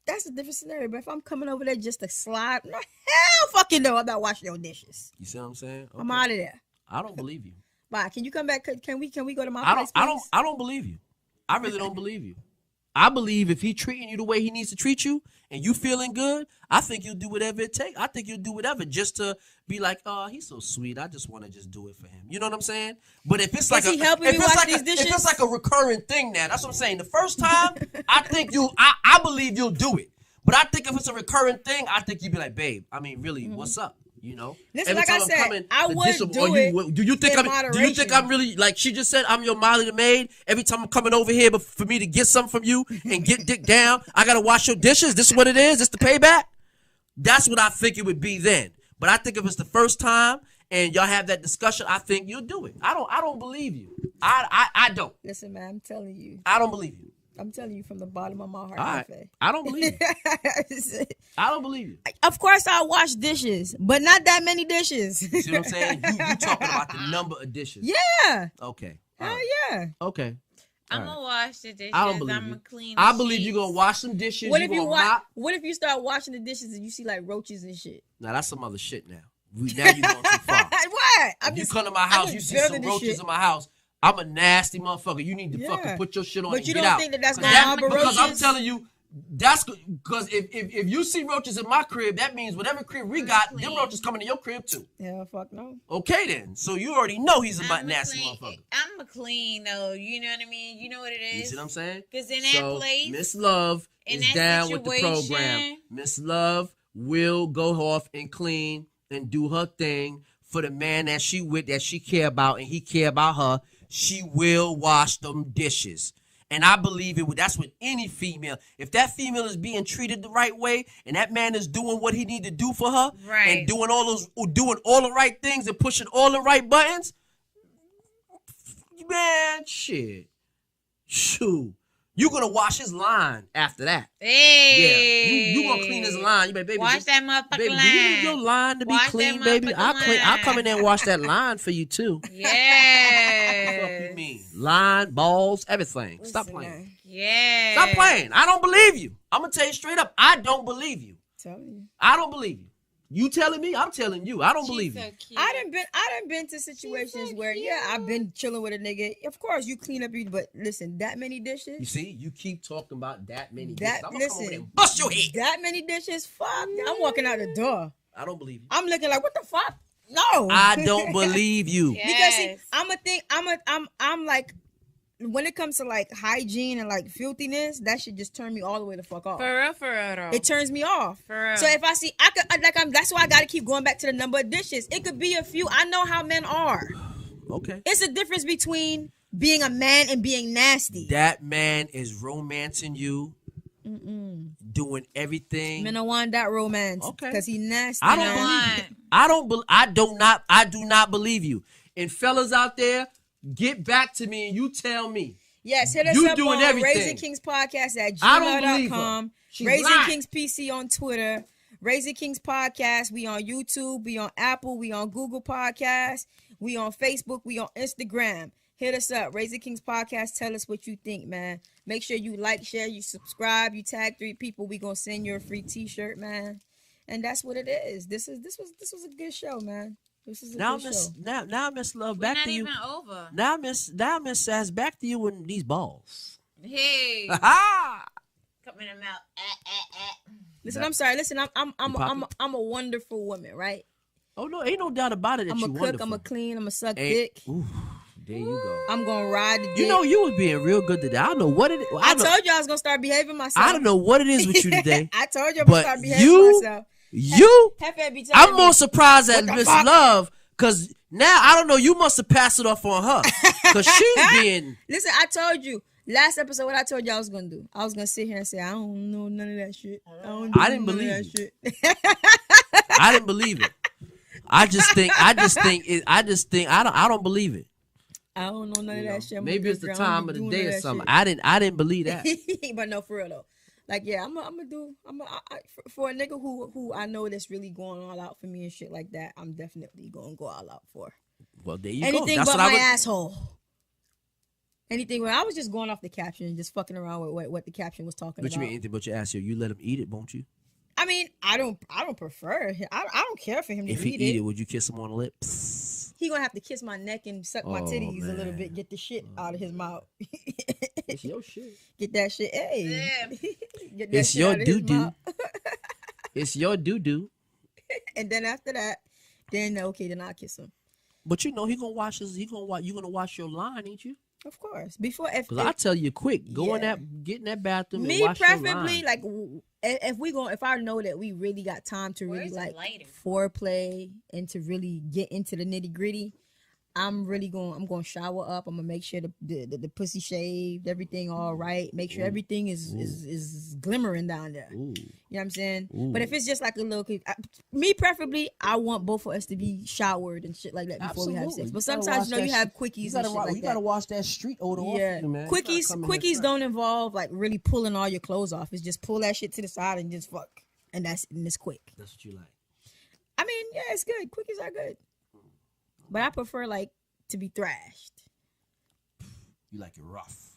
E: that's a different scenario. But if I'm coming over there just to slide, no, hell fucking no, I'm not washing your dishes.
C: You see what I'm saying?
E: I'm
C: Okay.
E: out of there.
C: I don't believe you.
E: Bye. Can you come back? Can we go to my
C: I
E: place?
C: don't believe you. I really don't believe you. I believe if he treating you the way he needs to treat you and you feeling good, I think you'll do whatever it takes. I think you'll do whatever just to be like, oh, he's so sweet. I just want to just do it for him. You know what I'm saying? But if it's like
E: he helping me wash these dishes?
C: if it's like a recurring thing now, that's what I'm saying. The first time, I think I believe you'll do it. But I think if it's a recurring thing, I think you'd be like, babe, I mean, really, what's up? You know,
E: Listen,
C: every
E: like I
C: time I'm
E: said,
C: coming,
E: I
C: the
E: would
C: dish
E: do
C: or
E: it
C: do you think
E: in
C: I'm? Do you think
E: moderation.
C: I'm really like she just said? I'm your Molly the maid. Every time I'm coming over here, but for me to get something from you and get dick down, I gotta wash your dishes. This is what it is. This the payback. That's what I think it would be then. But I think if it's the first time and y'all have that discussion, I think you'll do it. I don't believe you. I don't.
E: Listen, man, I'm telling you.
C: I don't believe you.
E: I'm telling you from the bottom of my heart.
C: All right.
E: Hefe.
C: I don't believe you. I don't believe you.
E: Of course, I wash dishes, but not that many dishes.
C: You see what I'm saying? You talking about the number of dishes.
E: Yeah.
C: Okay.
E: Hell yeah.
C: Okay.
B: I'm gonna wash the dishes.
C: I don't believe
B: I'm
C: you.
B: gonna clean.
C: I believe you're gonna wash some dishes.
E: What if you start washing the dishes and you see like roaches and shit?
C: Now that's some other shit. Now you going too far.
E: What?
C: If you come to my house, you see some roaches in my house. I'm a nasty motherfucker. You need to fucking put your shit on.
E: But you don't
C: out.
E: think that's gonna harbor roaches?
C: Because I'm telling you, that's because if you see roaches in my crib, that means whatever crib we got, them roaches coming to your crib too.
E: Yeah, fuck no.
C: Okay then. So you already know he's a nasty motherfucker.
B: I'm a clean though. You know what I mean? You know what it is?
C: You see what I'm saying?
B: Because in that place,
C: Miss Love is down with the program. Miss Love will go off and clean and do her thing for the man that she with, that she care about, and he care about her. She will wash them dishes. And I believe it. That's with any female. If that female is being treated the right way, and that man is doing what he need to do for her, and doing all the right things and pushing all the right buttons, man, shit, shoot, you gonna wash his line after that.
B: Hey,
C: yeah, you gonna clean his line. You baby,
B: wash that motherfucking
C: baby,
B: line.
C: Do you need your line to be clean, baby? I'll come in there and wash that line for you too.
B: Yeah.
C: What you mean? Line, balls, everything. Stop playing.
B: Yeah.
C: Stop playing. I don't believe you. I'm gonna tell you straight up. I don't believe you. I don't believe you. You telling me? I'm telling you. I don't believe you.
E: I done been to situations where I've been chilling with a nigga. Of course, you clean up, but listen, that many dishes.
C: You see, you keep talking about that many dishes. I'm gonna come over there and
E: bust your head. That many dishes, fuck. I'm walking out the door.
C: I don't believe you.
E: I'm looking like, what the fuck? No,
C: I don't believe you.
E: Because see, I'm like, when it comes to like hygiene and like filthiness, that should just turn me all the way the fuck off.
B: For real though.
E: It turns me off.
B: For real.
E: So if I see, that's why I gotta keep going back to the number of dishes. It could be a few. I know how men are.
C: Okay.
E: It's a difference between being a man and being nasty.
C: That man is romancing you. Doing everything.
E: Men don't want that romance. Okay. Because he nasty.
C: I don't believe you. I do not believe you. And fellas out there, get back to me and you tell me.
E: Yes, hit us up on RaisingKingsPodcast@gmail.com. Raising Kings PC on Twitter. Raising Kings Podcast. We on YouTube. We on Apple. We on Google Podcasts. We on Facebook. We on Instagram. Hit us up. Raising Kings Podcast. Tell us what you think, man. Make sure you like, share, you subscribe, you tag 3 people. We gonna send you a free T-shirt, man. And that's what it is. This was a good show, man. This is a good show.
C: Now, Miss Love, back to you.
B: We're not even over.
C: Now, Miss Sass, back to you and these balls.
B: Hey.
C: Ha!
B: Come in the mouth.
E: Listen, I'm sorry. Listen, I'm a wonderful woman, right?
C: Oh no, ain't no doubt about it. That
E: I'm a
C: cook.
E: Wonderful. I'm a clean. I'm a suck dick.
C: Ooh, there you go.
E: I'm gonna ride the dick.
C: You know, you was being real good today. I don't know what it is.
E: I told you I was gonna start behaving myself.
C: I don't know what it is with you today.
E: I told you I'm gonna start behaving myself.
C: I'm more surprised at Miss Love because now I don't know. You must have passed it off on her because she's being.
E: Listen, I told you last episode what I told you I was gonna do. I was gonna sit here and say I don't know none of that shit.
C: I didn't believe it. I didn't believe it. I don't believe it.
E: I don't know none of that shit.
C: Maybe it's the time of the day or something. I didn't believe that.
E: But no, for real though. Like, yeah, I'm for a nigga who I know that's really going all out for me and shit like that, I'm definitely going to go all out for.
C: Well, there you
E: Anything
C: go.
E: But my asshole. Anything. I was just going off the caption and just fucking around with what the caption was talking about.
C: What you mean anything but your asshole? You let him eat it, won't you?
E: I mean, I don't prefer him. I don't care for him to eat it.
C: If he eat it, would you kiss him on the lips?
E: He gonna have to kiss my neck and suck my titties a little bit, get the shit out of his mouth.
C: It's your shit.
E: Get that shit. Hey.
B: Yeah.
C: It's your doo-doo. It's your doo-doo.
E: And then after that, then I'll kiss him.
C: But you know you gonna wash your line, ain't you?
E: Of course. Because
C: I tell you quick, get in that bathroom and wash
E: preferably
C: your line.
E: like if I know that we really got time to really like foreplay and to really get into the nitty gritty, I'm going to shower up. I'm going to make sure the pussy shaved, everything all right. Make sure everything is glimmering down there.
C: Ooh.
E: You know what I'm saying?
C: Ooh.
E: But if it's just like a little, me preferably, I want both of us to be showered and shit like that before we have sex. But sometimes, you have quickies and shit like that.
C: You got to wash that street odor off you, man.
E: Quickies don't involve like really pulling all your clothes off. It's just pull that shit to the side and just fuck. And it's quick.
C: That's what you like.
E: I mean, yeah, it's good. Quickies are good. But I prefer like to be thrashed.
C: You like it rough.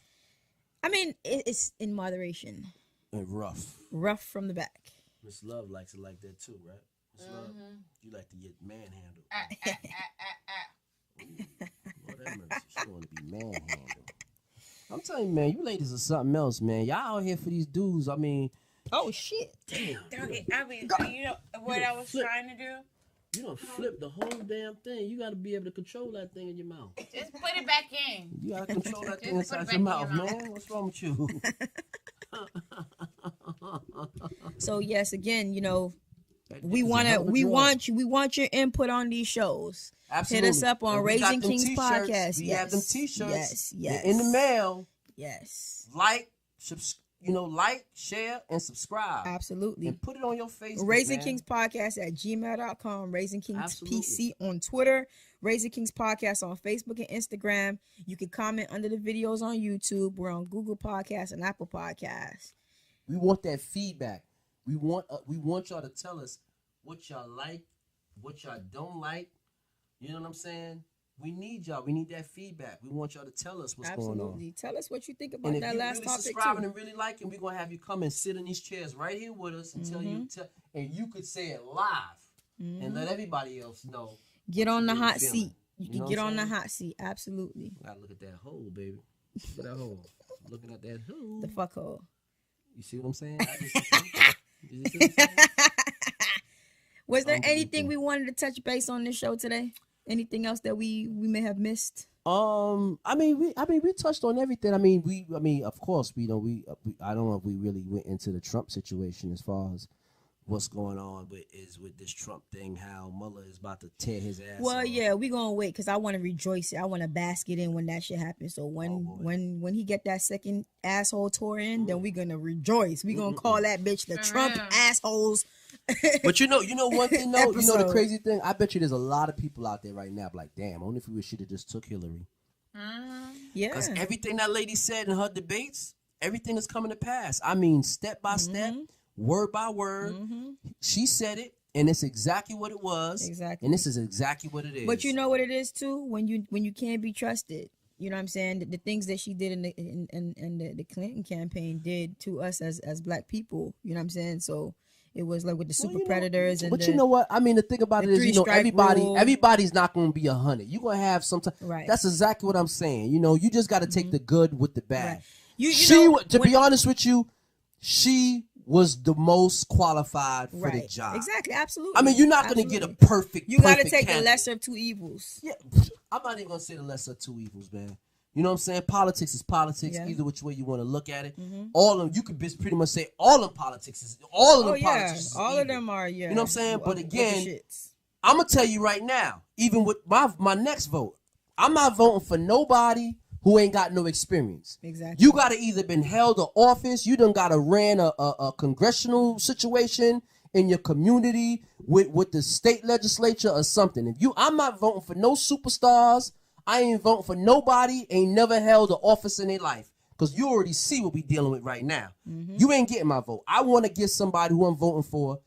E: I mean, it's in moderation.
C: And rough.
E: Rough from the back.
C: Miss Love likes it like that too, right? Miss Love, you like to get manhandled. Lord have mercy. She want to be manhandled. I'm telling you, man, you ladies are something else, man. Y'all out here for these dudes. I mean,
E: oh shit.
C: Damn.
B: I mean, you know what I was trying to do?
C: You don't flip the whole damn thing. You got to be able to control that thing in your mouth.
B: Just put it back in.
C: You got to control that thing inside your mouth, man. What's wrong with you?
E: So yes, again, we want your input on these shows.
C: Absolutely.
E: Hit us up on Raising Kings Podcast.
C: We have them t-shirts.
E: Yes.
C: In the mail.
E: Yes.
C: Like, share, and subscribe.
E: Absolutely.
C: And put it on your Facebook.
E: Raising Kings Podcast at gmail.com. Raising Kings PC on Twitter. Raising Kings Podcast on Facebook and Instagram. You can comment under the videos on YouTube. We're on Google Podcasts and Apple Podcasts.
C: We want that feedback. We want y'all to tell us what y'all like, what y'all don't like. You know what I'm saying? We need y'all. We need that feedback. We want y'all to tell us what's going on.
E: Absolutely. Tell us what you think about that last topic.
C: And if you really subscribing and really liking, we're gonna have you come and sit in these chairs right here with us and and you could say it live and let everybody else know.
E: Get on the hot seat. You can get on the hot seat. Absolutely.
C: Gotta look at that hole, baby. Look at that hole. Looking at that hole.
E: The fuck hole.
C: You see what I'm saying?
E: Was there anything we wanted to touch base on this show today? Anything else that we may have missed?
C: I mean, we touched on everything. I mean, of course, I don't know if we really went into the Trump situation as far as what's going on with this Trump thing, how Mueller is about to tear his ass.
E: Well, yeah, we gonna wait because I want to rejoice it. I want to bask it in when that shit happens. So when he get that second asshole tour in, then we gonna rejoice. We gonna call that bitch the Trump assholes.
C: But you know one thing though, you know the crazy thing. I bet you there's a lot of people out there right now like, damn, only if we should have just took Hillary.
E: Yeah,
C: because everything that lady said in her debates, everything is coming to pass. I mean, step by step. Word by word, she said it, and it's exactly what it was.
E: Exactly,
C: and this is exactly what it is.
E: But you know what it is too, when you can't be trusted. You know what I'm saying? The things that she did in the Clinton campaign did to us as black people. You know what I'm saying? So it was like with the super predators.
C: But you know what? I mean, the thing about it is, everybody's not going to be 100. You're going to have some time.
E: Right.
C: That's exactly what I'm saying. You just got to take the good with the bad.
E: Right.
C: To be honest with you, she was the most qualified for the job.
E: Exactly, absolutely.
C: I mean, you're not going to get a perfect.
E: You got to take the lesser of two evils.
C: Yeah, I'm not even going to say the lesser of two evils, man. You know what I'm saying? Politics is politics, either which way you want to look at it. All of them, you could pretty much say all of politics is politics.
E: All of them are,
C: You know what I'm saying? But again, I'm going to tell you right now, even with my next vote, I'm not voting for nobody who ain't got no experience.
E: Exactly.
C: You got to either been held an office, you done got to ran a congressional situation in your community with the state legislature or something. I'm not voting for no superstars. I ain't voting for nobody ain't never held an office in their life. Because you already see what we dealing with right now. You ain't getting my vote. I want to get somebody who I'm voting for,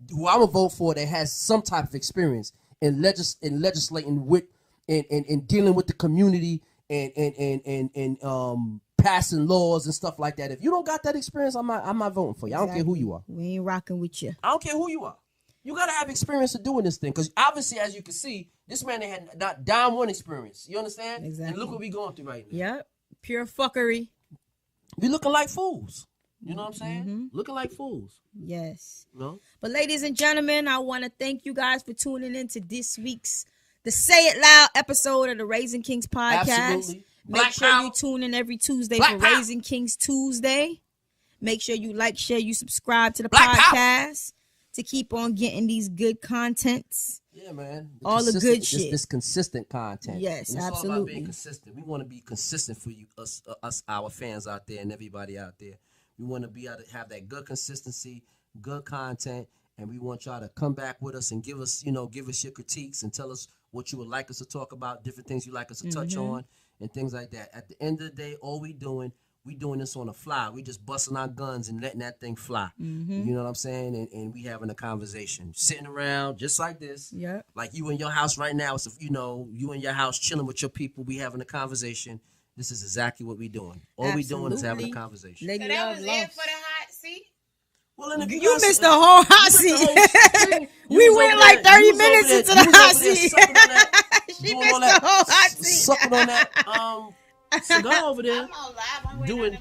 C: who I'm going to vote for that has some type of experience in legislating with and dealing with the community and passing laws and stuff like that. If you don't got that experience, I'm not voting for you. I don't care who you are.
E: We ain't rocking with you.
C: I don't care who you are. You got to have experience of doing this thing. Because obviously, as you can see, this man had not down one experience. You understand?
E: Exactly.
C: And look what we going through right now.
E: Yep. Pure fuckery.
C: We looking like fools. You know what I'm saying? Looking like fools.
E: Yes.
C: No.
E: But ladies and gentlemen, I want to thank you guys for tuning in to this week's the Say It Loud episode of the Raising Kings podcast.
C: Absolutely.
E: Make sure you tune in every Tuesday for Raising Kings Tuesday. Make sure you like, share, you subscribe to the podcast to keep on getting these good contents.
C: Yeah, man.
E: All the good shit.
C: This consistent content.
E: Yes,
C: and it's
E: absolutely.
C: all about being consistent. We want to be consistent for you, us, our fans out there, and everybody out there. We want to be able to have that good consistency, good content, and we want y'all to come back with us and give us your critiques and tell us what you would like us to talk about, different things you like us to touch on, and things like that. At the end of the day, all we doing this on the fly. We just busting our guns and letting that thing fly. You know what I'm saying? And we having a conversation, sitting around just like this.
E: Yeah.
C: Like you in your house right now. So, you in your house chilling with your people. We having a conversation. This is exactly what we doing. All we doing is having a conversation.
B: So that was it for the hot seat?
C: Well,
E: you missed the whole hot seat. We went like 30 minutes into the hot seat. She missed the whole hot seat.
C: Sucking on that cigar over there.
B: I'm on live. I'm doing that.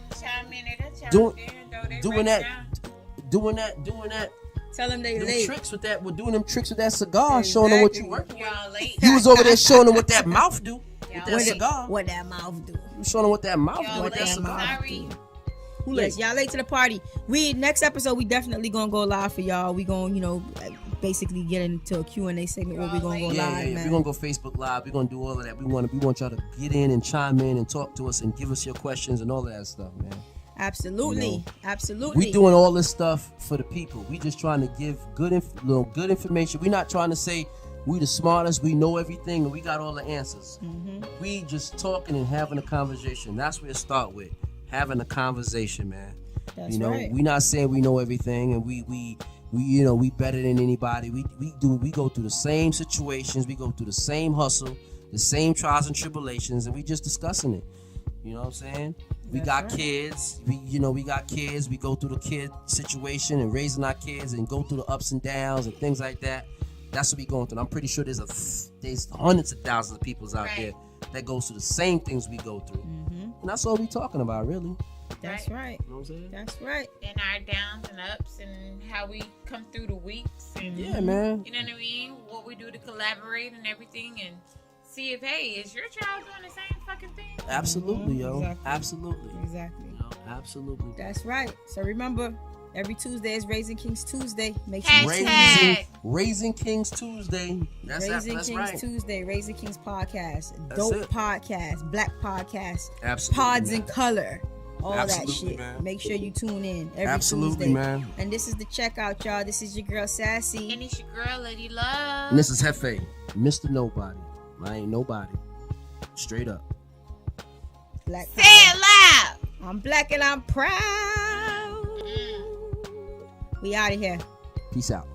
E: Tell them they
C: them
E: late.
C: tricks with that. We're doing them tricks with that cigar, showing them what you working with.
B: Y'all late.
C: He was over there showing them what that mouth do with that cigar.
E: What that mouth do?
C: You showing them what that mouth do with
B: Y'all
C: that
B: late.
C: cigar.
B: Sorry.
C: Who late?
E: Yes, y'all late to the party. Next episode we definitely gonna go live for y'all. We gonna basically get into a Q&A segment where we gonna go live.
C: Yeah.
E: Man.
C: We're gonna go Facebook Live. We're gonna do all of that. We want y'all to get in and chime in and talk to us and give us your questions and all of that stuff, man.
E: Absolutely.
C: We doing all this stuff for the people. We just trying to give good information. We're not trying to say we the smartest, we know everything, and we got all the answers. We just talking and having a conversation. That's where it start with. Having a conversation, man.
E: That's right.
C: We not saying we know everything and we better than anybody. We go through the same situations, we go through the same hustle, the same trials and tribulations, and we just discussing it. You know what I'm saying? We got kids. We got kids. We go through the kid situation and raising our kids and go through the ups and downs and things like that. That's what we going through. And I'm pretty sure there's hundreds of thousands of people out there that goes through the same things we go through. And that's all we talking about, really.
E: That's right.
C: You know what I'm saying?
E: That's right.
B: And our downs and ups and how we come through the weeks and
C: yeah, man.
B: You know what I mean? What we do to collaborate and everything and see if is your child doing the same fucking thing?
C: Absolutely, yo.
E: Exactly.
C: Absolutely.
E: Exactly.
C: Absolutely.
E: That's right. So remember, every Tuesday is Raising Kings Tuesday. Make
B: sure
C: Raising Kings Tuesday.
E: Raising Kings
C: right.
E: Tuesday. Raising Kings podcast.
C: That's
E: Dope
C: it.
E: podcast. Black podcast.
C: Absolutely.
E: Pods
C: man.
E: in color. All
C: Absolutely,
E: that shit.
C: man.
E: Make sure you tune in every
C: Absolutely,
E: Tuesday.
C: man.
E: And this is the checkout, y'all. This is your girl Sassy.
B: And it's your girl Lady Love.
C: And this is Hefe, Mr.Nobody. I ain't nobody. Straight up.
E: Black
B: Say it loud.
E: I'm black and I'm proud. We out of here.
C: Peace out.